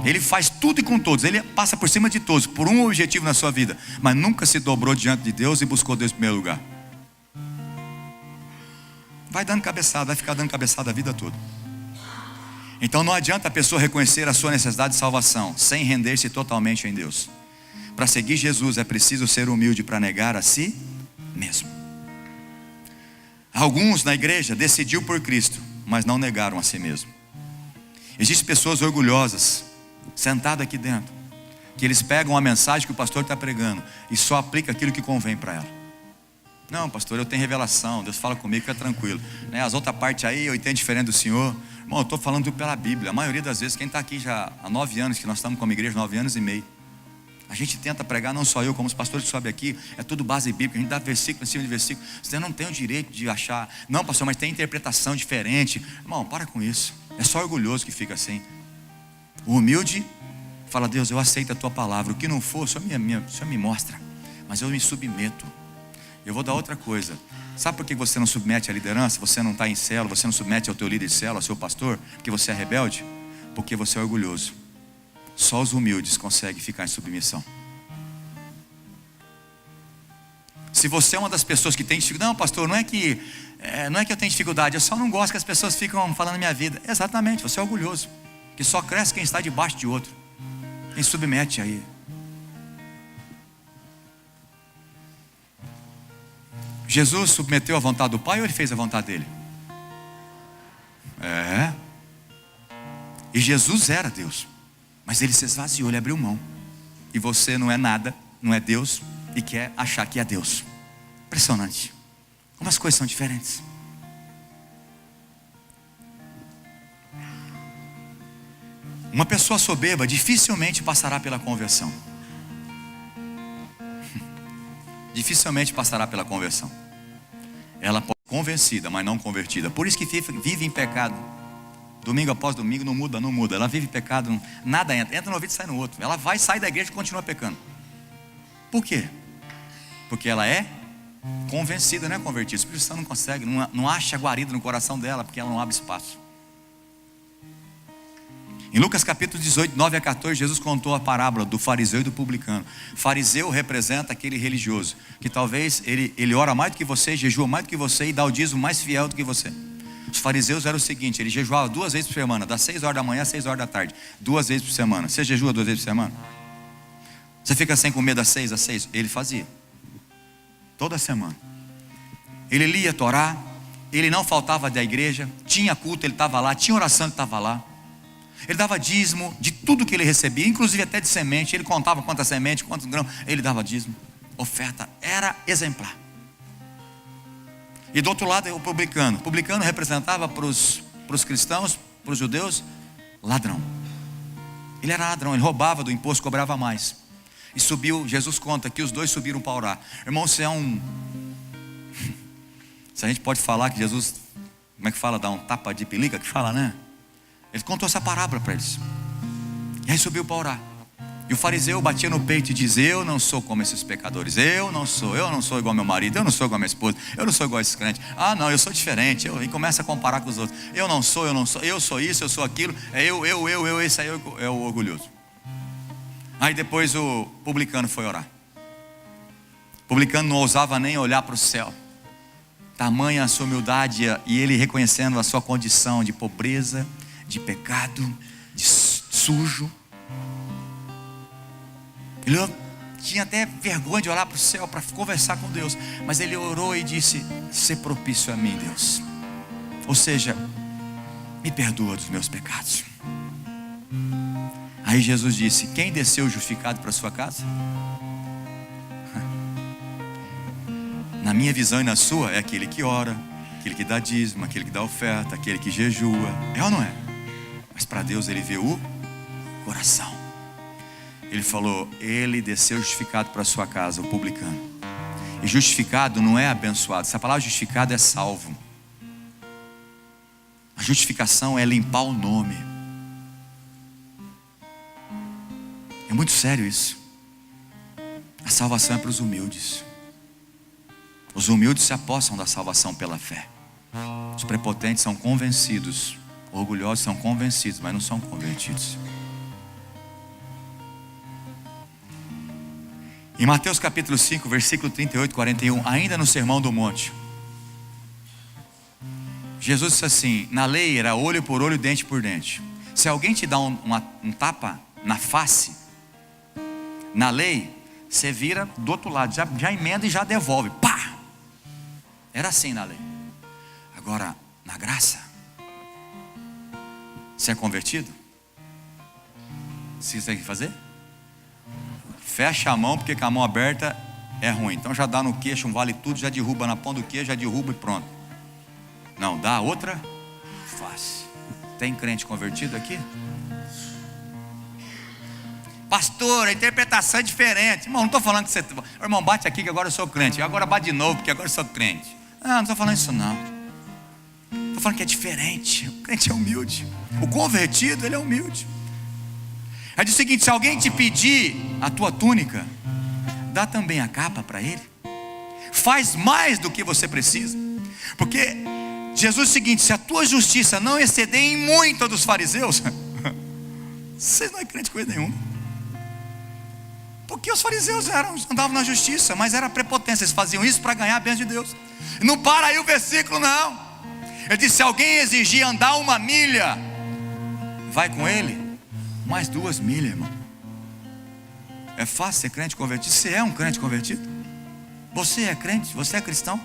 Ele faz tudo e com todos, ele passa por cima de todos, por um objetivo na sua vida, mas nunca se dobrou diante de Deus e buscou Deus em primeiro lugar. Vai dando cabeçada, vai ficar dando cabeçada a vida toda. Então não adianta a pessoa reconhecer a sua necessidade de salvação sem render-se totalmente em Deus. Para seguir Jesus é preciso ser humilde para negar a si mesmo. Alguns na igreja decidiu por Cristo, mas não negaram a si mesmo. Existem pessoas orgulhosas sentadas aqui dentro, que eles pegam a mensagem que o pastor está pregando e só aplica aquilo que convém para ela. Não, pastor, eu tenho revelação, Deus fala comigo, fica tranquilo, né? As outras partes aí eu entendo diferente do senhor. Irmão, eu estou falando pela Bíblia. A maioria das vezes, quem está aqui já há 9 anos, que nós estamos como igreja, 9 anos e meio, a gente tenta pregar, não só eu, como os pastores que sobem aqui, é tudo base bíblica, a gente dá versículo em cima de versículo. Você não tem o direito de achar: não, pastor, mas tem interpretação diferente. Irmão, para com isso. É só orgulhoso que fica assim. O humilde fala: Deus, eu aceito a tua palavra, o que não for, o Senhor me mostra, mas eu me submeto. Eu vou dar outra coisa. Sabe por que você não submete à liderança? Você não está em célula, você não submete ao teu líder de célula, ao seu pastor? Porque você é rebelde? Porque você é orgulhoso. Só os humildes conseguem ficar em submissão. Se você é uma das pessoas que tem dificuldade: não, pastor, não é que eu tenho dificuldade, eu só não gosto que as pessoas ficam falando na minha vida. Exatamente, você é orgulhoso, que só cresce quem está debaixo de outro. Quem submete aí. Jesus submeteu a vontade do Pai ou ele fez a vontade dele? E Jesus era Deus, mas ele se esvaziou, ele abriu mão. E você não é nada, não é Deus, e quer achar que é Deus. Impressionante como as coisas são diferentes. Uma pessoa soberba dificilmente passará pela conversão. Dificilmente passará pela conversão. Ela pode ser convencida, mas não convertida. Por isso que vive em pecado. Domingo após domingo, não muda. Ela vive em pecado, nada entra no ouvido e sai no outro. Ela vai, sai da igreja e continua pecando. Por quê? Porque ela é convencida, não é convertida. O Espírito Santo não consegue, não acha guarida no coração dela, porque ela não abre espaço. Em Lucas capítulo 18, 9 a 14, Jesus contou a parábola do fariseu e do publicano. O fariseu representa aquele religioso, que talvez ele ora mais do que você, jejua mais do que você e dá o dízimo mais fiel do que você. Os fariseus eram o seguinte: ele jejuava 2 vezes por semana, das 6 horas da manhã às 6 horas da tarde, 2 vezes por semana. Você jejua 2 vezes por semana? Você fica sem comer das 6 às 6? Ele fazia toda semana. Ele lia a Torá, ele não faltava da igreja, tinha culto, ele estava lá, tinha oração, ele estava lá. Ele dava dízimo de tudo que ele recebia, inclusive até de semente. Ele contava quantas sementes, quantos grãos, ele dava dízimo. Oferta era exemplar. E do outro lado é o publicano. O publicano representava para os cristãos, para os judeus, ladrão. Ele era ladrão, ele roubava do imposto, cobrava mais. E subiu, Jesus conta que os dois subiram para orar. Irmão, se a gente pode falar que Jesus, como é que fala? Dá um tapa de pelica, que fala, né? Ele contou essa parábola para eles. E aí subiu para orar. E o fariseu batia no peito e dizia: eu não sou como esses pecadores, eu não sou igual meu marido, eu não sou igual minha esposa, eu não sou igual esses crentes. Ah não, eu sou diferente. E começa a comparar com os outros. Eu não sou, eu sou isso, eu sou aquilo. Esse aí é o orgulhoso. Aí depois o publicano foi orar. O publicano não ousava nem olhar para o céu. Tamanha a sua humildade, e ele reconhecendo a sua condição de pobreza, de pecado, de sujo. Ele tinha até vergonha de olhar para o céu para conversar com Deus, mas ele orou e disse: "Se propício a mim, Deus, ou seja, me perdoa dos meus pecados." Aí Jesus disse: "Quem desceu justificado para sua casa?" Na minha visão e na sua, é aquele que ora, aquele que dá dízimo, aquele que dá oferta, aquele que jejua. É ou não é? Mas para Deus ele vê o coração. Ele falou: ele desceu justificado para a sua casa, o publicano. E justificado não é abençoado. Essa palavra justificado é salvo. A justificação é limpar o nome. É muito sério isso. A salvação é para os humildes. Os humildes se apossam da salvação pela fé. Os prepotentes são convencidos. Orgulhosos são convencidos, mas não são convertidos. Em Mateus capítulo 5, versículo 38 e 41, ainda no Sermão do Monte, Jesus disse assim: na lei era olho por olho, dente por dente. Se alguém te dá um tapa na face, na lei, você vira do outro lado, já emenda e já devolve. Pá! Era assim na lei. Agora, na graça, você é convertido? O que você tem que fazer? Fecha a mão, porque com a mão aberta é ruim. Então já dá no queixo, um vale tudo, já derruba na ponta do queixo, já derruba e pronto. Não, dá outra face. Tem crente convertido aqui? Pastor, a interpretação é diferente. Irmão, não estou falando que você... Irmão, bate aqui que agora eu sou crente. Agora bate de novo, porque agora eu sou crente. Não estou falando isso não. Estou falando que é diferente. O crente é humilde. O convertido, ele é humilde. É o seguinte: se alguém te pedir a tua túnica, dá também a capa para ele. Faz mais do que você precisa. Porque Jesus é o seguinte: se a tua justiça não exceder em muito a dos fariseus, vocês não é crente coisa nenhuma. Porque os fariseus andavam na justiça, mas era prepotência. Eles faziam isso para ganhar a bênção de Deus. Não para aí o versículo não. Ele disse: se alguém exigir andar 1 milha, vai com ele mais 2 milhas, irmão. É fácil ser crente convertido? Você é um crente convertido? Você é crente? Você é cristão?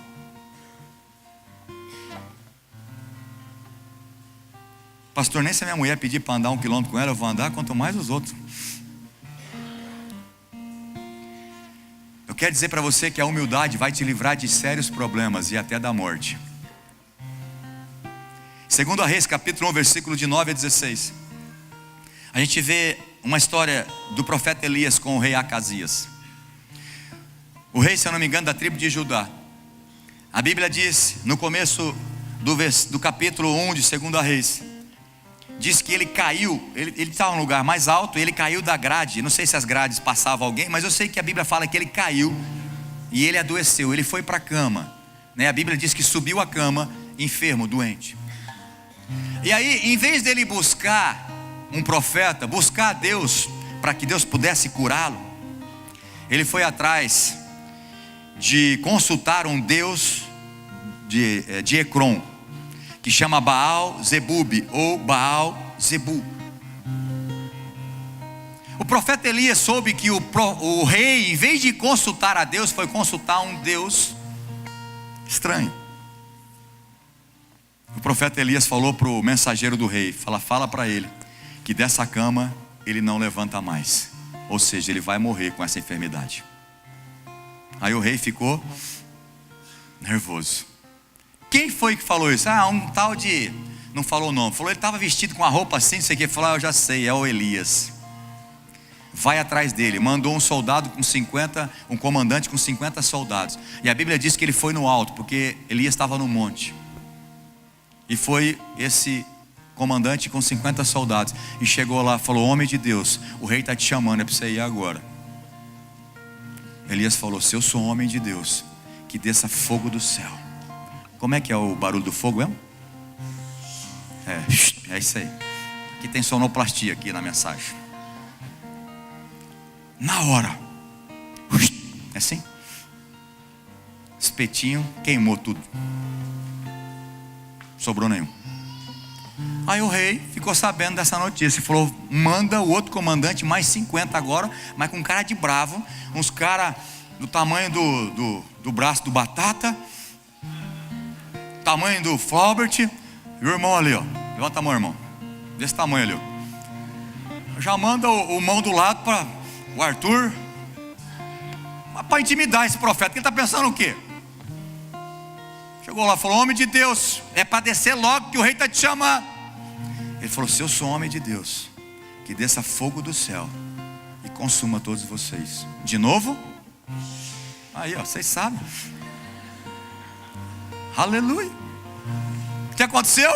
Pastor, nem se a minha mulher pedir para andar 1 quilômetro com ela, eu vou andar, quanto mais os outros. Eu quero dizer para você que a humildade vai te livrar de sérios problemas e até da morte. 2 Reis, capítulo 1, versículo de 9 a 16. A gente vê uma história do profeta Elias com o rei Acasias. O rei, se eu não me engano, da tribo de Judá. A Bíblia diz, no começo do capítulo 1 de 2 Reis, diz que ele caiu, ele estava num lugar mais alto, e ele caiu da grade. Não sei se as grades passavam alguém, mas eu sei que a Bíblia fala que ele caiu e ele adoeceu, ele foi para a cama, né? A Bíblia diz que subiu a cama, enfermo, doente. E aí, em vez dele buscar um profeta, buscar a Deus, para que Deus pudesse curá-lo, ele foi atrás de consultar um Deus de Ecrom, que chama Baal Zebub, ou Baal Zebu. O profeta Elias soube que o rei, em vez de consultar a Deus, foi consultar um Deus estranho. O profeta Elias falou para o mensageiro do rei: fala para ele que dessa cama ele não levanta mais, ou seja, ele vai morrer com essa enfermidade. Aí o rei ficou nervoso. Quem foi que falou isso? Um tal de... Não falou o nome. Falou, ele estava vestido com a roupa assim, não sei o que. Falou, eu já sei, é o Elias. Vai atrás dele. Mandou um soldado com 50, um comandante com 50 soldados. E a Bíblia diz que ele foi no alto, porque Elias estava no monte. E foi esse comandante com 50 soldados. E chegou lá, falou: homem de Deus, o rei está te chamando, é para você ir agora. Elias falou: se eu sou homem de Deus, que desça fogo do céu. Como é que é o barulho do fogo mesmo? É isso aí. Aqui tem sonoplastia aqui na mensagem. Na hora, é assim, espetinho, queimou tudo, sobrou nenhum. Aí o rei ficou sabendo dessa notícia e falou: manda o outro comandante, mais 50 agora, mas com cara de bravo, uns caras do tamanho do braço do Batata, tamanho do Flaubert, e o irmão ali, ó, levanta a mão, irmão, desse tamanho ali, ó. Já manda o mão do lado para o Arthur, para intimidar esse profeta, que ele está pensando o quê? Chegou lá, falou: homem de Deus, é para descer logo que o rei está te chamando. Ele falou: se eu sou homem de Deus, que desça fogo do céu e consuma todos vocês. De novo? Aí, ó, vocês sabem. Aleluia. O que aconteceu?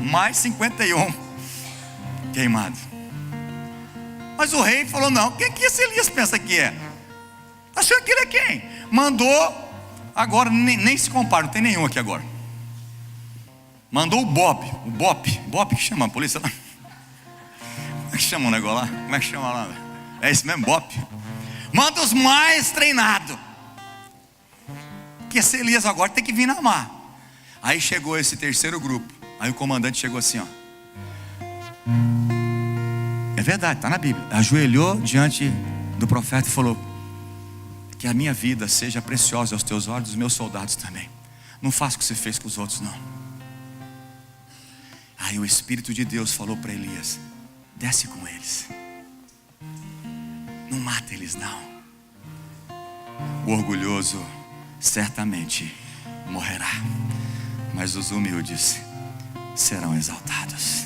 Mais 51 queimado. Mas o rei falou: não, quem que esse Elias pensa que é? Está achando que ele é quem? Mandou, agora nem se compara, não tem nenhum aqui agora. Mandou o Bop que chama a polícia lá. Como é que chama o negócio lá? Como é que chama lá? É isso mesmo, Bop. Manda os mais treinados, que esse Elias agora tem que vir na mar. Aí chegou esse terceiro grupo. Aí o comandante chegou assim, ó. É verdade, está na Bíblia. Ajoelhou diante do profeta e falou: que a minha vida seja preciosa aos teus olhos, os meus soldados também. Não faça o que você fez com os outros, não. Aí o Espírito de Deus falou para Elias: desce com eles, não mata eles não. O orgulhoso certamente morrerá, mas os humildes serão exaltados.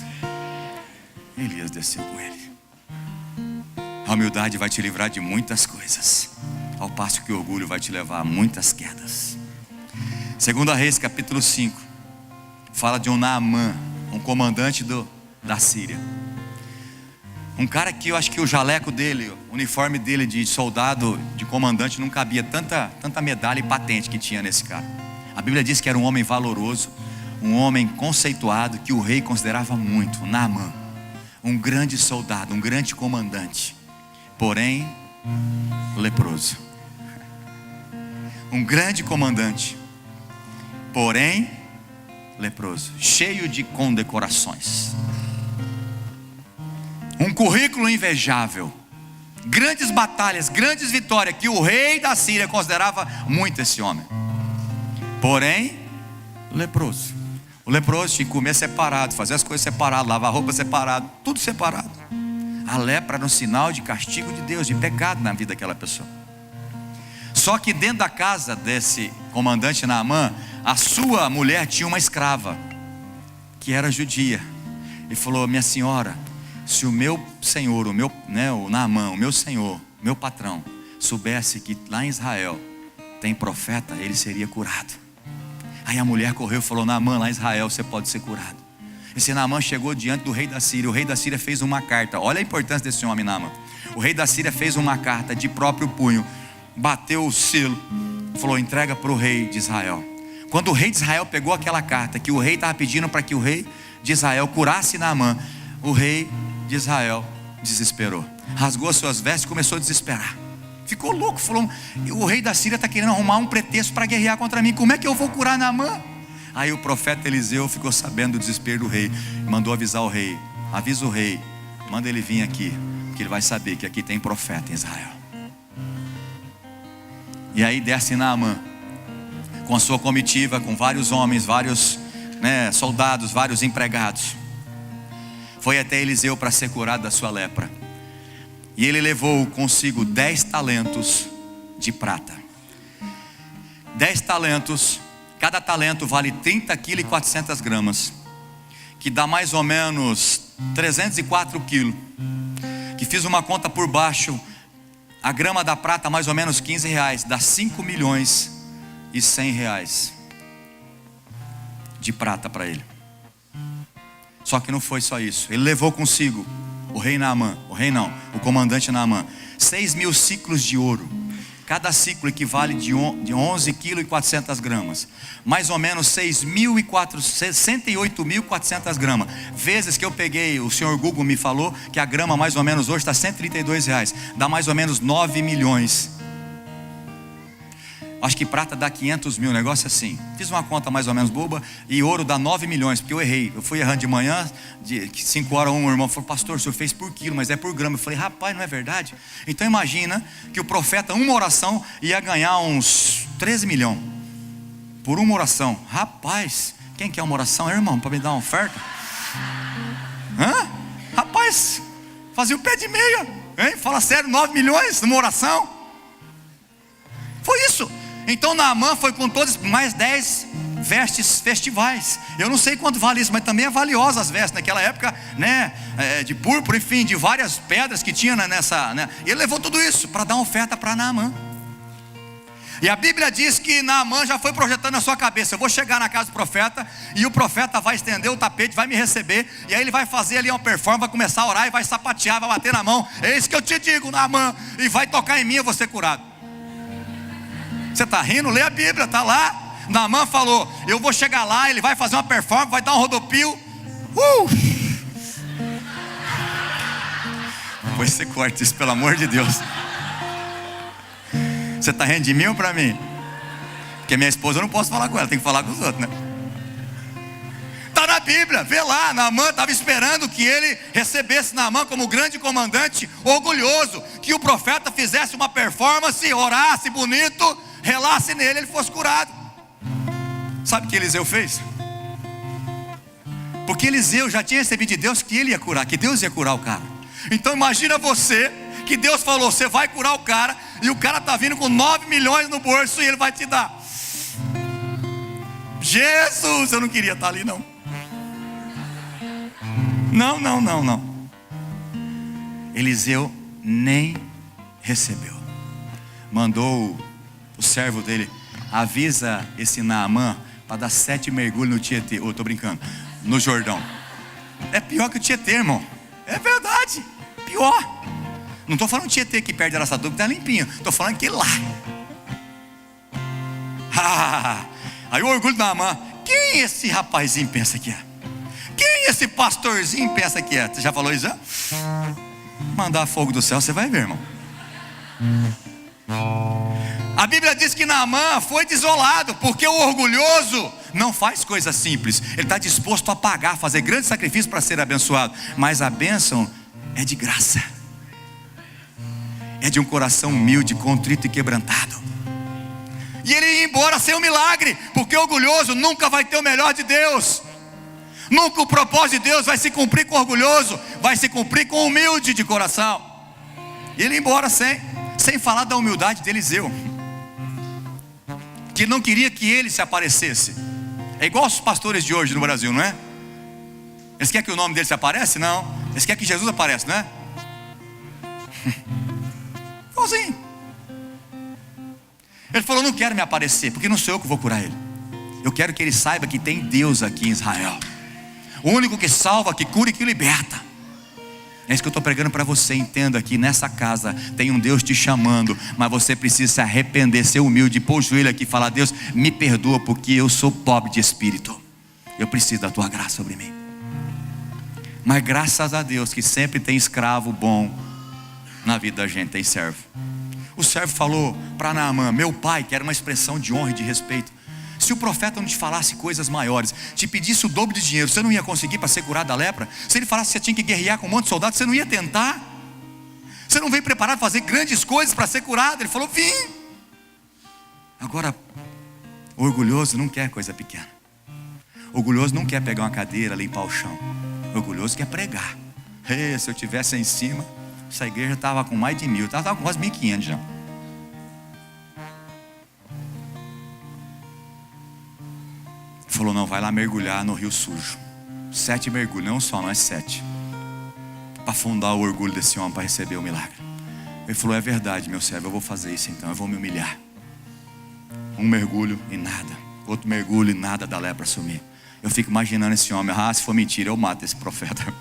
Elias desceu com ele. A humildade vai te livrar de muitas coisas, ao passo que o orgulho vai te levar a muitas quedas. 2 Reis capítulo 5 fala de um Naamã, um comandante da Síria. Um cara que eu acho que o jaleco dele, o uniforme dele de soldado, de comandante, não cabia tanta medalha e patente que tinha nesse cara. A Bíblia diz que era um homem valoroso, um homem conceituado, que o rei considerava muito. Naamã, um grande soldado, um grande comandante, porém leproso. Um grande comandante, porém leproso, cheio de condecorações, um currículo invejável, grandes batalhas, grandes vitórias, que o rei da Síria considerava muito esse homem, porém leproso. O leproso tinha que comer separado, fazer as coisas separadas, lavar roupa separado, tudo separado. A lepra era um sinal de castigo de Deus, de pecado na vida daquela pessoa. Só que dentro da casa desse comandante Naamã, a sua mulher tinha uma escrava, que era judia. E falou: minha senhora, se o meu senhor, o Naamã, o meu senhor, meu patrão, soubesse que lá em Israel tem profeta, ele seria curado. Aí a mulher correu e falou: Naamã, lá em Israel você pode ser curado. Esse Naamã chegou diante do rei da Síria. O rei da Síria fez uma carta. Olha a importância desse homem, Naamã. O rei da Síria fez uma carta de próprio punho, bateu o selo, falou: entrega para o rei de Israel. Quando o rei de Israel pegou aquela carta, que o rei estava pedindo para que o rei de Israel curasse Naamã, o rei de Israel desesperou, rasgou suas vestes e começou a desesperar. Ficou louco, falou: o rei da Síria está querendo arrumar um pretexto para guerrear contra mim, como é que eu vou curar Naamã? Aí o profeta Eliseu ficou sabendo do desespero do rei, mandou avisar o rei: avisa o rei, manda ele vir aqui, porque ele vai saber que aqui tem profeta em Israel. E aí desce Naamã, com a sua comitiva, com vários homens, vários soldados, vários empregados. Foi até Eliseu para ser curado da sua lepra. E ele levou consigo 10 talentos de prata. 10 talentos, cada talento vale 30 kg e 400 gramas, que dá mais ou menos 304 quilos. Que fiz uma conta por baixo, a grama da prata mais ou menos R$15, dá 5 milhões e 100 reais de prata para ele. Só que não foi só isso. Ele levou consigo o rei Naamã, o comandante Naamã, 6.000 ciclos de ouro. Cada ciclo equivale de 11,4 kg. Mais ou menos 68.400 gramas. Vezes que eu peguei, o senhor Google me falou que a grama mais ou menos hoje está R$132. Dá mais ou menos 9 milhões. Acho que prata dá 500 mil, negócio assim. Fiz uma conta mais ou menos boba. E ouro dá 9 milhões, porque eu errei. Eu fui errando de manhã, de 5 horas um irmão falou: pastor, o senhor fez por quilo, mas é por grama. Eu falei: rapaz, não é verdade? Então imagina que o profeta, uma oração, ia ganhar uns 13 milhões. Por uma oração. Rapaz, quem quer uma oração, irmão, para me dar uma oferta? Hã? Rapaz, fazia o pé de meia, hein? Fala sério, 9 milhões numa oração? Foi isso. Então Naamã foi com todos, mais 10 vestes festivais. Eu não sei quanto vale isso, mas também é valiosa as vestes naquela época, né? De púrpura, enfim, de várias pedras que tinha nessa, né? E ele levou tudo isso para dar uma oferta para Naamã. E a Bíblia diz que Naamã já foi projetando na sua cabeça: eu vou chegar na casa do profeta, e o profeta vai estender o tapete, vai me receber, e aí ele vai fazer ali uma performance, vai começar a orar, e vai sapatear, vai bater na mão. É isso que eu te digo, Naamã, e vai tocar em mim, eu vou ser curado. Você está rindo? Lê a Bíblia, está lá. Naamã falou: eu vou chegar lá, ele vai fazer uma performance, vai dar um rodopio. Pois você corta isso, pelo amor de Deus. Você está rindo de mim ou para mim? Porque minha esposa eu não posso falar com ela, tem que falar com os outros, né? Está na Bíblia, vê lá. Naamã estava esperando que ele recebesse Naamã como grande comandante, orgulhoso, que o profeta fizesse uma performance, orasse bonito, relasse nele, ele fosse curado. Sabe o que Eliseu fez? Porque Eliseu já tinha recebido de Deus que ele ia curar, que Deus ia curar o cara. Então imagina você, que Deus falou: você vai curar o cara, e o cara está vindo com 9 milhões no bolso, e ele vai te dar. Jesus, eu não queria estar ali não. Não. Eliseu nem recebeu. Mandou o servo dele: avisa esse Naamã para dar 7 mergulhos no Tietê. Estou brincando, no Jordão. É pior que o Tietê, irmão. É verdade, pior. Não estou falando Tietê que perde Araçatuba, que está limpinho. Estou falando que lá. Aí o orgulho do Naamã: quem esse rapazinho pensa que é? Quem esse pastorzinho pensa que é? Você já falou isso? Mandar fogo do céu, você vai ver, irmão. A Bíblia diz que Naamã foi desolado, porque o orgulhoso não faz coisa simples. Ele está disposto a pagar, fazer grandes sacrifícios para ser abençoado. Mas a bênção é de graça. É de um coração humilde, contrito e quebrantado. E ele ia embora sem um milagre, porque o orgulhoso nunca vai ter o melhor de Deus. Nunca o propósito de Deus vai se cumprir com o orgulhoso, vai se cumprir com o humilde de coração. E ele ia embora sem falar da humildade de Eliseu, que não queria que ele se aparecesse. É igual os pastores de hoje no Brasil, não é? Eles querem que o nome dele se apareça? Não. Eles querem que Jesus apareça, não é? Igualzinho. Ele falou: não quero me aparecer, porque não sou eu que vou curar ele. Eu quero que ele saiba que tem Deus aqui em Israel, o único que salva, que cura e que liberta. É isso que eu estou pregando para você. Entenda que nessa casa tem um Deus te chamando, mas você precisa se arrepender, ser humilde, pôr o joelho aqui e falar: Deus, me perdoa, porque eu sou pobre de espírito, eu preciso da tua graça sobre mim. Mas graças a Deus que sempre tem escravo bom na vida da gente, tem servo. O servo falou para Naamã: meu pai, que era uma expressão de honra e de respeito, se o profeta não te falasse coisas maiores, te pedisse o dobro de dinheiro, você não ia conseguir para ser curado da lepra? Se ele falasse que você tinha que guerrear com um monte de soldados, você não ia tentar? Você não veio preparado para fazer grandes coisas para ser curado? Ele falou: vim. Agora, o orgulhoso não quer coisa pequena. O orgulhoso não quer pegar uma cadeira, limpar o chão. O orgulhoso quer pregar. Se eu tivesse aí em cima, essa igreja estava com mais de 1.000, estava com quase 1.500 já. Falou: não, vai lá mergulhar no rio sujo. 7 mergulhos, não só, não é 7. Para afundar o orgulho desse homem, para receber o milagre. Ele falou: é verdade, meu servo, eu vou fazer isso então, eu vou me humilhar. Um mergulho e nada, outro mergulho e nada da lepra sumir. Eu fico imaginando esse homem, se for mentira eu mato esse profeta.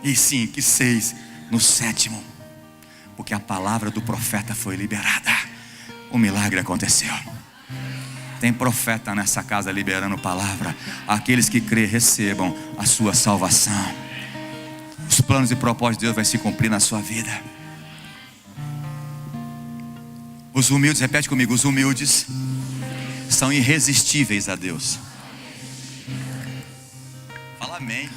E 5, e 6, no 7º, porque a palavra do profeta foi liberada, o milagre aconteceu. Tem profeta nessa casa liberando palavra. Aqueles que crê, recebam a sua salvação. Os planos e propósitos de Deus vai se cumprir na sua vida. Os humildes, repete comigo, os humildes são irresistíveis a Deus. Fala amém.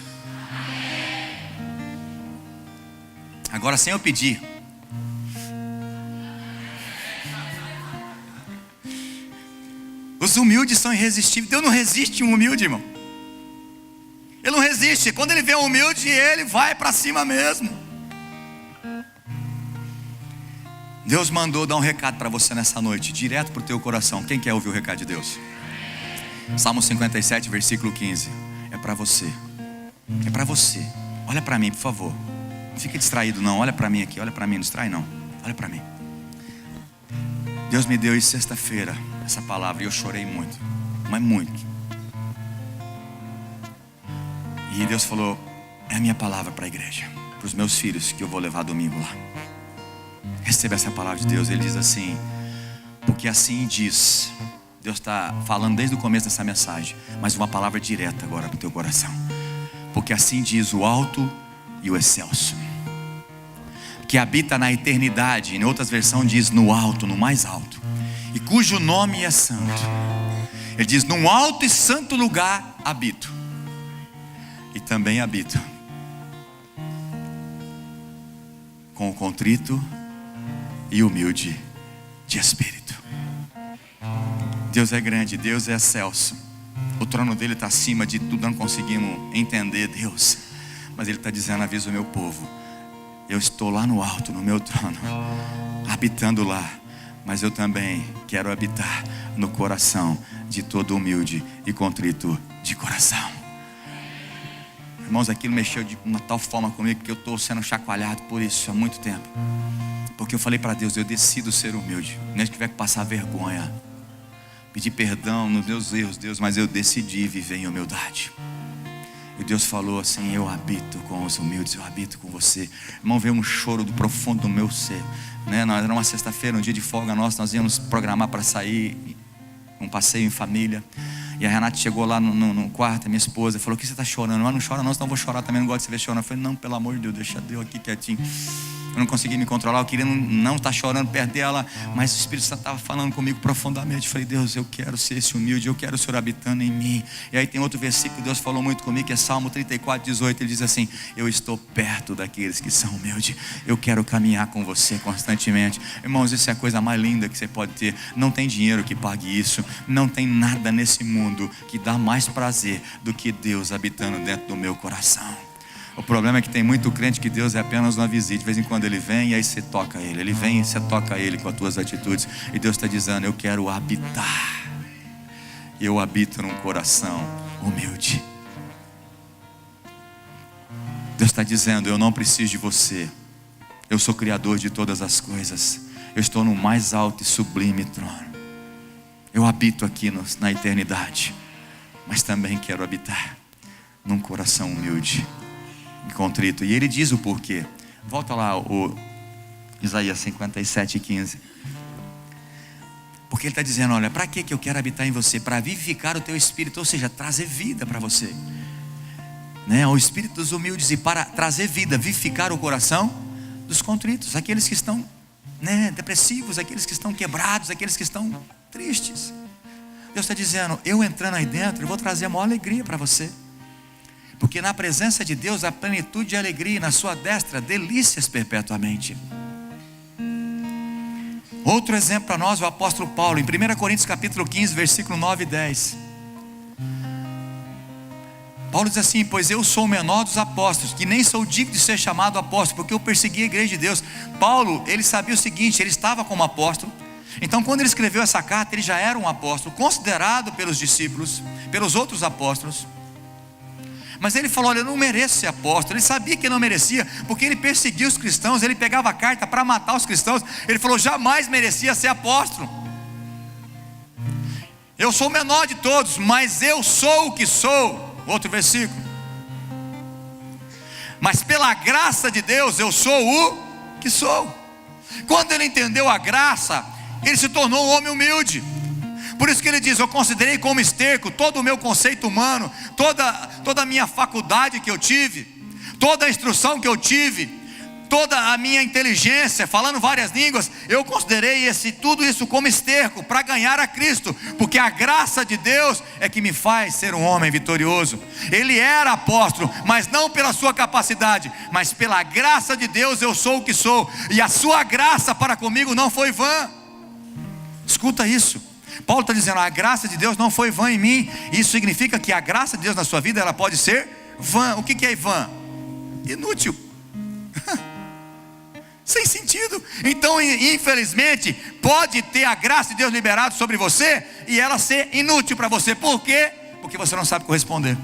Agora sem eu pedir. Os humildes são irresistíveis. Deus não resiste um humilde, irmão. Ele não resiste. Quando ele vê um humilde, ele vai para cima mesmo. Deus mandou dar um recado para você nessa noite, direto para o teu coração. Quem quer ouvir o recado de Deus? Salmo 57, versículo 15. É para você. É para você. Olha para mim, por favor. Não fique distraído não. Olha para mim aqui. Olha para mim, não distrai não. Olha para mim. Deus me deu isso sexta-feira, essa palavra, e eu chorei muito. Mas muito. E Deus falou: é a minha palavra para a igreja, para os meus filhos, que eu vou levar domingo lá. Receba essa palavra de Deus. Ele diz assim: porque assim diz. Deus está falando desde o começo dessa mensagem, mas uma palavra direta agora para o teu coração. Porque assim diz o alto e o excelso, que habita na eternidade. Em outras versões diz no alto, no mais alto, e cujo nome é santo. Ele diz: num alto e santo lugar habito, e também habito com o contrito e humilde de espírito. Deus é grande, Deus é excelso. O trono dele está acima de tudo. Não conseguimos entender Deus, mas ele está dizendo: avisa o meu povo, eu estou lá no alto, no meu trono, habitando lá, mas eu também quero habitar no coração de todo humilde e contrito de coração. Irmãos, aquilo mexeu de uma tal forma comigo que eu estou sendo chacoalhado por isso há muito tempo. Porque eu falei para Deus: eu decido ser humilde, nem que tiver que passar vergonha, pedir perdão nos meus erros, Deus, mas eu decidi viver em humildade. E Deus falou assim: eu habito com os humildes, eu habito com você. Irmão, veio um choro do profundo do meu ser, né? Nós era uma sexta-feira, um dia de folga nosso, nós íamos programar para sair, um passeio em família. E a Renata chegou lá no quarto, a minha esposa, falou: o que você está chorando? Não chora não, senão eu vou chorar também, não gosto de você ver chorando. Eu falei: não, pelo amor de Deus, deixa Deus aqui quietinho. Eu não consegui me controlar, eu queria não estar chorando perto dela, mas o Espírito Santo estava falando comigo profundamente. Eu falei: Deus, eu quero ser esse humilde, eu quero o Senhor habitando em mim. E aí tem outro versículo que Deus falou muito comigo, que é Salmo 34, 18. Ele diz assim: eu estou perto daqueles que são humildes, eu quero caminhar com você constantemente. Irmãos, isso é a coisa mais linda que você pode ter. Não tem dinheiro que pague isso, não tem nada nesse mundo que dá mais prazer do que Deus habitando dentro do meu coração. O problema é que tem muito crente que Deus é apenas uma visita. De vez em quando ele vem e aí você toca ele. Ele vem e você toca ele com as tuas atitudes. E Deus está dizendo: eu quero habitar. Eu habito num coração humilde. Deus está dizendo: eu não preciso de você. Eu sou criador de todas as coisas. Eu estou no mais alto e sublime trono. Eu habito aqui na eternidade, mas também quero habitar num coração humilde e contrito. E ele diz o porquê. Volta lá, o Isaías 57, 15. Porque ele está dizendo: olha, para que eu quero habitar em você? Para vivificar o teu espírito, ou seja, trazer vida para você, né? O espírito dos humildes, e para trazer vida, vivificar o coração dos contritos, aqueles que estão, né, depressivos, aqueles que estão quebrados, aqueles que estão tristes. Deus está dizendo: eu entrando aí dentro, eu vou trazer a maior alegria para você. Porque na presença de Deus há plenitude de alegria, e na sua destra delícias perpetuamente. Outro exemplo para nós, o apóstolo Paulo, em 1 Coríntios capítulo 15, versículo 9 e 10. Paulo diz assim: pois eu sou o menor dos apóstolos, que nem sou digno de ser chamado apóstolo, porque eu persegui a igreja de Deus. Paulo, ele sabia o seguinte: ele estava como apóstolo. Então quando ele escreveu essa carta, ele já era um apóstolo, considerado pelos discípulos, pelos outros apóstolos. Mas ele falou: olha, eu não mereço ser apóstolo. Ele sabia que não merecia, porque ele perseguia os cristãos, ele pegava a carta para matar os cristãos. Ele falou: jamais merecia ser apóstolo. Eu sou o menor de todos, mas eu sou o que sou. Outro versículo. Mas pela graça de Deus eu sou o que sou. Quando ele entendeu a graça, ele se tornou um homem humilde. Por isso que ele diz: eu considerei como esterco todo o meu conceito humano, toda a minha faculdade que eu tive, toda a instrução que eu tive, toda a minha inteligência, falando várias línguas, eu considerei tudo isso como esterco para ganhar a Cristo, porque a graça de Deus é que me faz ser um homem vitorioso. Ele era apóstolo, mas não pela sua capacidade, mas pela graça de Deus eu sou o que sou, e a sua graça para comigo não foi vã. Escuta isso, Paulo está dizendo: a graça de Deus não foi vã em mim. Isso significa que a graça de Deus na sua vida, ela pode ser vã. O que é vã? Inútil. Sem sentido. Então, infelizmente, pode ter a graça de Deus liberada sobre você e ela ser inútil para você. Por quê? Porque você não sabe corresponder,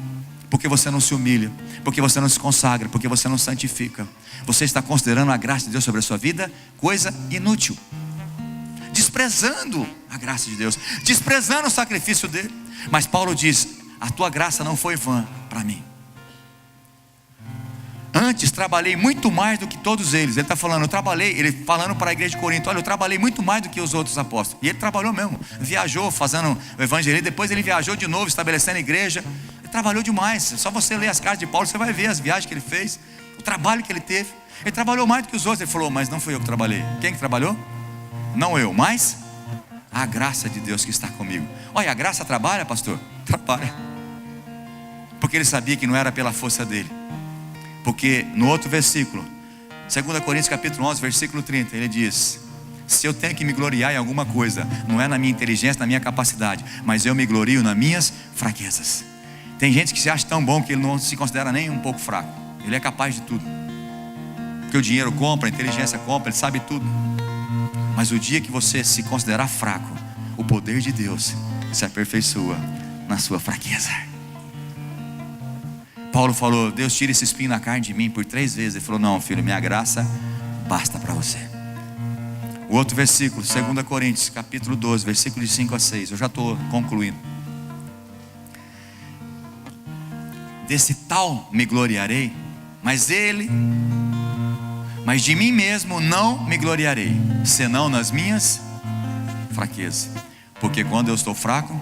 porque você não se humilha, porque você não se consagra, porque você não santifica. Você está considerando a graça de Deus sobre a sua vida coisa inútil, desprezando a graça de Deus, desprezando o sacrifício dele. Mas Paulo diz: a tua graça não foi vã para mim. Antes trabalhei muito mais do que todos eles. Ele está falando, ele falando para a igreja de Corinto: olha, eu trabalhei muito mais do que os outros apóstolos. E ele trabalhou mesmo, viajou fazendo o evangelismo. Depois ele viajou de novo, estabelecendo a igreja. Ele trabalhou demais. Só você ler as cartas de Paulo, você vai ver as viagens que ele fez, o trabalho que ele teve. Ele trabalhou mais do que os outros. Ele falou: mas não fui eu que trabalhei. Quem que trabalhou? Não eu, mas a graça de Deus que está comigo. Olha, a graça trabalha, pastor? Trabalha. Porque ele sabia que não era pela força dele. Porque no outro versículo, 2 Coríntios capítulo 11, versículo 30, ele diz: se eu tenho que me gloriar em alguma coisa, não é na minha inteligência, na minha capacidade, mas eu me glorio nas minhas fraquezas. Tem gente que se acha tão bom que ele não se considera nem um pouco fraco. Ele é capaz de tudo, porque o dinheiro compra, a inteligência compra, ele sabe tudo. Mas o dia que você se considerar fraco, o poder de Deus se aperfeiçoa na sua fraqueza. Paulo falou: Deus, tira esse espinho na carne de mim, por 3 vezes. Ele falou: não, filho, minha graça basta para você. O outro versículo, 2 Coríntios capítulo 12, versículo de 5 a 6. Eu já estou concluindo. Desse tal me gloriarei, mas de mim mesmo não me gloriarei, senão nas minhas fraquezas. Porque quando eu estou fraco,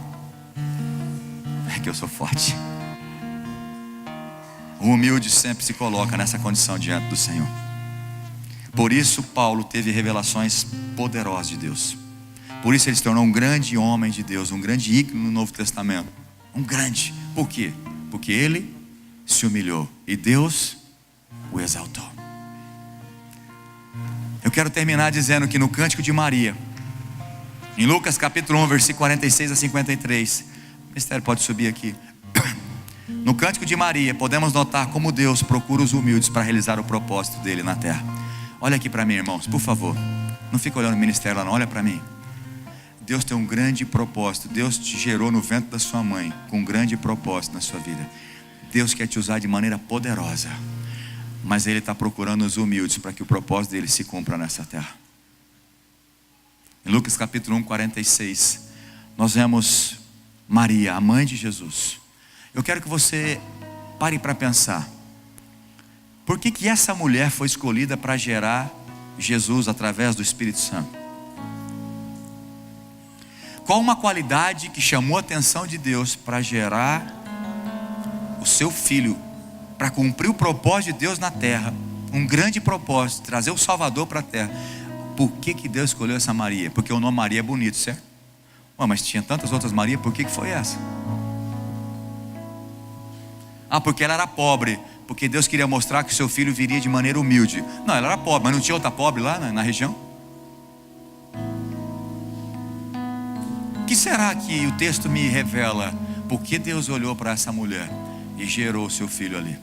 é que eu sou forte. O humilde sempre se coloca nessa condição diante do Senhor. Por isso Paulo teve revelações poderosas de Deus. Por isso ele se tornou um grande homem de Deus, um grande ícone no Novo Testamento. Um grande. Por quê? Porque ele se humilhou e Deus o exaltou. Eu quero terminar dizendo que no Cântico de Maria, em Lucas capítulo 1, versículo 46 a 53, o ministério pode subir aqui. No Cântico de Maria, podemos notar como Deus procura os humildes para realizar o propósito dele na terra. Olha aqui para mim, irmãos, por favor. Não fica olhando o ministério lá não, olha para mim. Deus tem um grande propósito. Deus te gerou no ventre da sua mãe com um grande propósito na sua vida. Deus quer te usar de maneira poderosa, mas Ele está procurando os humildes para que o propósito dele se cumpra nessa terra. Em Lucas capítulo 1, 46, nós vemos Maria, a mãe de Jesus. Eu quero que você pare para pensar: por que essa mulher foi escolhida para gerar Jesus através do Espírito Santo? Qual uma qualidade que chamou a atenção de Deus para gerar o seu filho, para cumprir o propósito de Deus na terra? Um grande propósito, trazer o Salvador para a terra. Por que Deus escolheu essa Maria? Porque o nome Maria é bonito, certo? Mas tinha tantas outras Maria, por que foi essa? Porque ela era pobre, porque Deus queria mostrar que o seu filho viria de maneira humilde. Não, ela era pobre, mas não tinha outra pobre lá na região? O que será que o texto me revela? Por que Deus olhou para essa mulher e gerou o seu filho ali?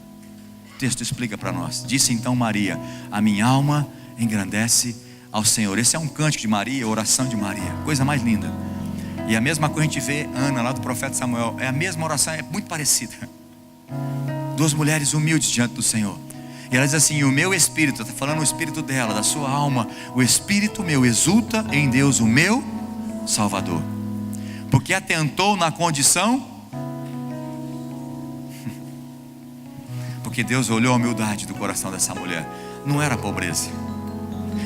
O texto explica para nós. Disse então Maria: a minha alma engrandece ao Senhor. Esse é um cântico de Maria, oração de Maria, coisa mais linda. E a mesma coisa a gente vê Ana lá do profeta Samuel, é a mesma oração, é muito parecida. 2 mulheres humildes diante do Senhor. E ela diz assim: o meu espírito, está falando o espírito dela, da sua alma, o espírito meu exulta em Deus, o meu Salvador, Porque atentou na condição. Porque Deus olhou a humildade do coração dessa mulher. Não era pobreza.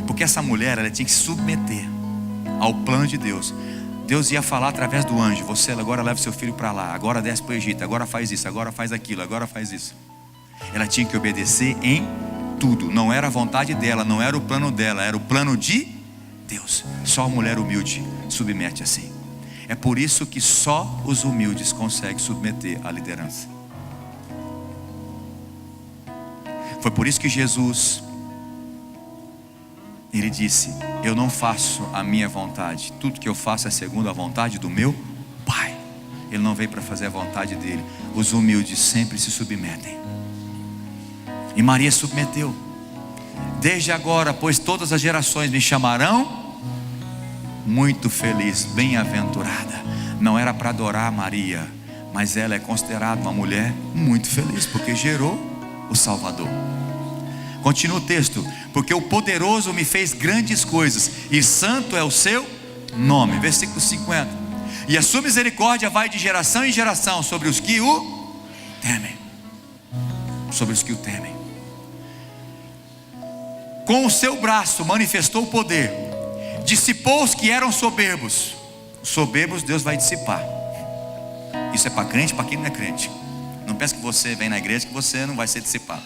Porque essa mulher, ela tinha que se submeter ao plano de Deus. Deus ia falar através do anjo: você agora leva seu filho para lá, agora desce para o Egito, agora faz isso, agora faz aquilo, agora faz isso. Ela tinha que obedecer em tudo. Não era a vontade dela, não era o plano dela, era o plano de Deus. Só a mulher humilde submete assim. É por isso que só os humildes conseguem submeter à liderança. Foi por isso que Jesus, Ele disse: eu não faço a minha vontade, tudo que eu faço é segundo a vontade do meu Pai. Ele não veio para fazer a vontade dele. Os humildes sempre se submetem. E Maria submeteu. Desde agora, pois todas as gerações me chamarão muito feliz, bem-aventurada. Não era para adorar Maria, mas ela é considerada uma mulher muito feliz, porque gerou o Salvador. Continua o texto: porque o poderoso me fez grandes coisas, e santo é o seu nome. Versículo 50. E a sua misericórdia vai de geração em geração sobre os que o temem. Sobre os que o temem. Com o seu braço manifestou o poder, dissipou os que eram soberbos. Os soberbos Deus vai dissipar. Isso é para crente, para quem não é crente. Não pense que você vem na igreja que você não vai ser dissipado.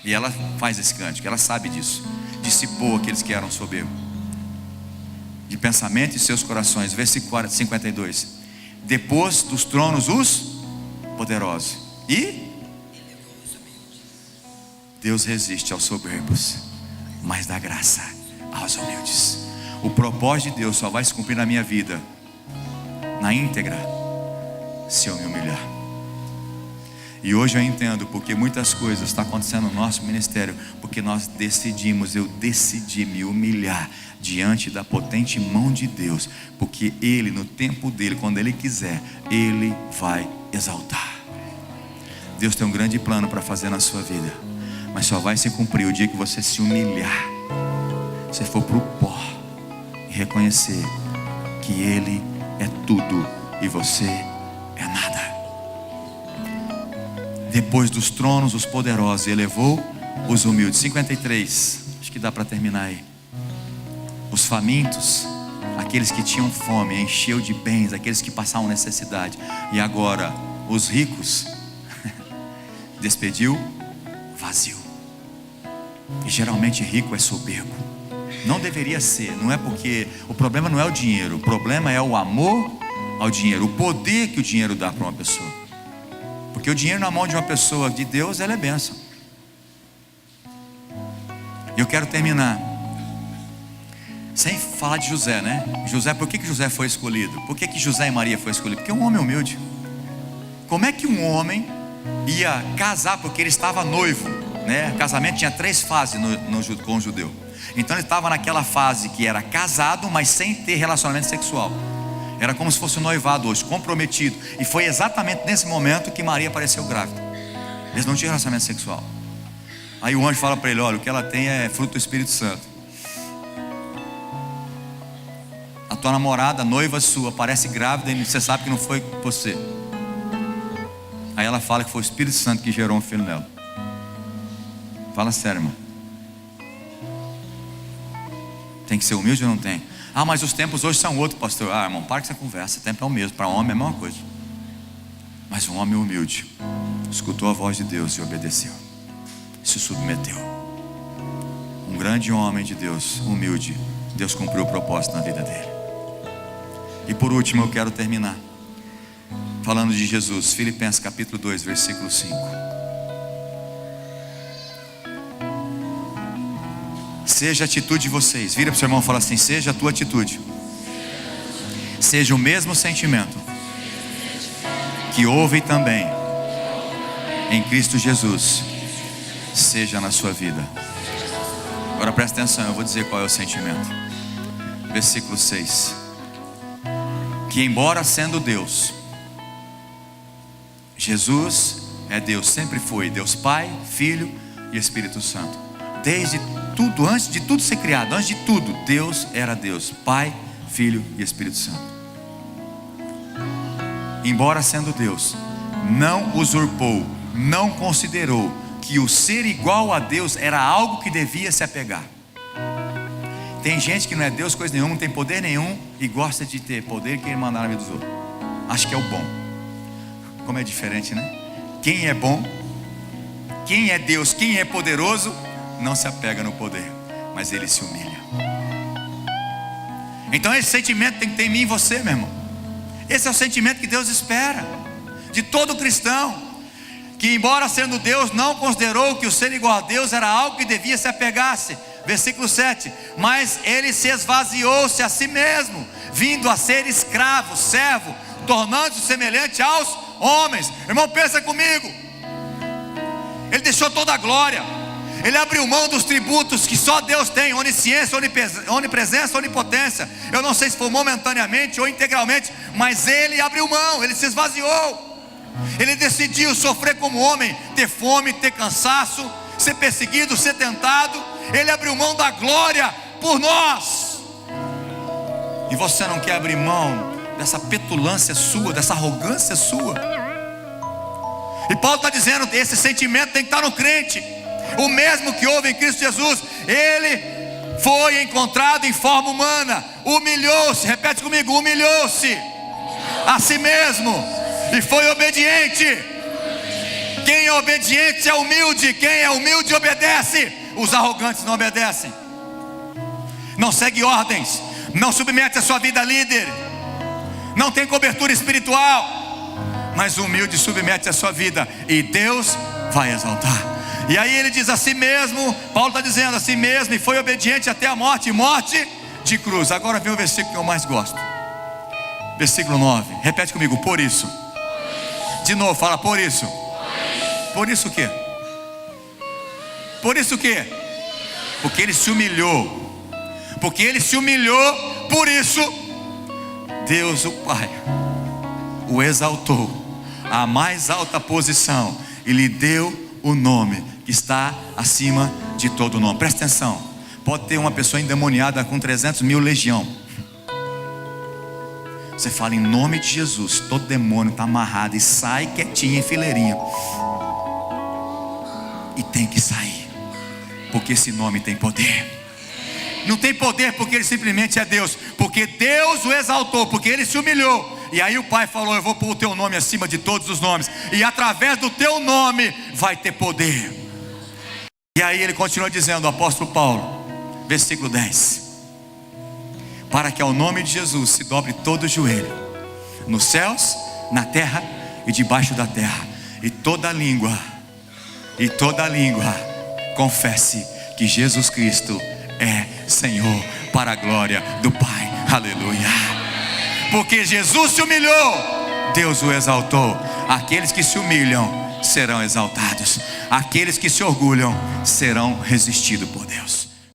E ela faz esse cântico, ela sabe disso. Dissipou aqueles que eram soberbos de pensamento em seus corações. Versículo 52. Depois dos tronos os poderosos, e Deus resiste aos soberbos, mas dá graça aos humildes. O propósito de Deus só vai se cumprir na minha vida na íntegra se eu me humilhar. E hoje eu entendo porque muitas coisas estão acontecendo no nosso ministério, porque nós eu decidi me humilhar diante da potente mão de Deus, porque Ele, no tempo dEle, quando Ele quiser, Ele vai exaltar. Deus tem um grande plano para fazer na sua vida, mas só vai se cumprir o dia que você se humilhar, você for para o pó e reconhecer que Ele é tudo e você é nada. Depois dos tronos os poderosos, elevou os humildes. 53, acho que dá para terminar aí. Os famintos, aqueles que tinham fome, encheu de bens, aqueles que passavam necessidade. E agora os ricos despediu vazio. E geralmente rico é soberbo. Não deveria ser, não é porque o problema não é o dinheiro, o problema é o amor ao dinheiro, o poder que o dinheiro dá para uma pessoa. Porque o dinheiro na mão de uma pessoa de Deus, ela é bênção. E eu quero terminar sem falar de José, né? José, por que José foi escolhido? Por que José e Maria foram escolhidos? Porque é um homem humilde. Como é que um homem ia casar? Porque ele estava noivo, né? O casamento tinha 3 fases com o judeu. Então ele estava naquela fase que era casado, mas sem ter relacionamento sexual. Era como se fosse um noivado hoje, comprometido. E foi exatamente nesse momento que Maria apareceu grávida. Eles não tinham relacionamento sexual. Aí o anjo fala para ele: olha, o que ela tem é fruto do Espírito Santo. A tua namorada, a noiva sua, aparece grávida e você sabe que não foi você. Aí ela fala que foi o Espírito Santo que gerou um filho nela. Fala sério, irmão. Tem que ser humilde ou não tem? Ah, mas os tempos hoje são outros, pastor. Ah, irmão, para com essa conversa. O tempo é o mesmo, para homem é a mesma coisa. Mas um homem humilde escutou a voz de Deus e obedeceu, se submeteu. Um grande homem de Deus, humilde, Deus cumpriu o propósito na vida dele. E por último eu quero terminar falando de Jesus. Filipenses capítulo 2, versículo 5. Seja a atitude de vocês. Vira para o seu irmão e fala assim: seja a tua atitude, seja o mesmo sentimento que houve também em Cristo Jesus, seja na sua vida. Agora presta atenção, eu vou dizer qual é o sentimento. Versículo 6. Que embora sendo Deus, Jesus é Deus, sempre foi Deus Pai, Filho e Espírito Santo. Desde tudo, antes de tudo ser criado, antes de tudo, Deus era Deus, Pai, Filho e Espírito Santo. embora sendo Deus, não usurpou, não considerou que o ser igual a Deus era algo que devia se apegar. Tem gente que não é Deus coisa nenhuma, não tem poder nenhum e gosta de ter poder e querer mandar na vida dos outros. Acho que é o bom. Como é diferente, né? Quem é bom, quem é Deus, quem é poderoso, não se apega no poder, mas ele se humilha. Então esse sentimento tem que ter em mim e você, meu irmão. Esse é o sentimento que Deus espera de todo cristão, que embora sendo Deus, não considerou que o ser igual a Deus era algo que devia se apegar-se. Versículo 7, mas ele se esvaziou-se a si mesmo, vindo a ser escravo, servo, tornando-se semelhante aos homens. Irmão, pensa comigo. Ele deixou toda a glória, ele abriu mão dos tributos que só Deus tem: onisciência, onipresença, onipotência. Eu não sei se foi momentaneamente ou integralmente, mas ele abriu mão, ele se esvaziou. Ele decidiu sofrer como homem, ter fome, ter cansaço, ser perseguido, ser tentado. Ele abriu mão da glória por nós. E você não quer abrir mão dessa petulância sua, dessa arrogância sua? E Paulo está dizendo, esse sentimento tem que estar no crente. O mesmo que houve em Cristo Jesus. Ele foi encontrado em forma humana, humilhou-se, repete comigo, humilhou-se a si mesmo e foi obediente. Quem é obediente é humilde. Quem é humilde obedece. Os arrogantes não obedecem, não segue ordens, não submete a sua vida a líder, não tem cobertura espiritual. Mas o humilde submete a sua vida e Deus vai exaltar. E aí ele diz a si mesmo, Paulo está dizendo a si mesmo, e foi obediente até a morte, morte de cruz. Agora vem o versículo que eu mais gosto, versículo 9, repete comigo, por isso. De novo, fala, por isso. Por isso o quê? Por isso o quê? Porque ele se humilhou. Porque ele se humilhou, por isso Deus o Pai o exaltou à mais alta posição e lhe deu o nome que está acima de todo nome. Presta atenção. Pode ter uma pessoa endemoniada com 300 mil legião. Você fala em nome de Jesus, todo demônio está amarrado e sai quietinho em fileirinha. E tem que sair, porque esse nome tem poder. Não tem poder porque ele simplesmente é Deus, porque Deus o exaltou, porque ele se humilhou. E aí o Pai falou, eu vou pôr o teu nome acima de todos os nomes, e através do teu nome vai ter poder. E aí ele continua dizendo, o apóstolo Paulo, versículo 10, para que ao nome de Jesus se dobre todo o joelho, nos céus, na terra e debaixo da terra, e toda língua confesse que Jesus Cristo é Senhor, para a glória do Pai. Aleluia. Porque Jesus se humilhou, Deus o exaltou. Aqueles que se humilham serão exaltados, aqueles que se orgulham serão resistidos por Deus.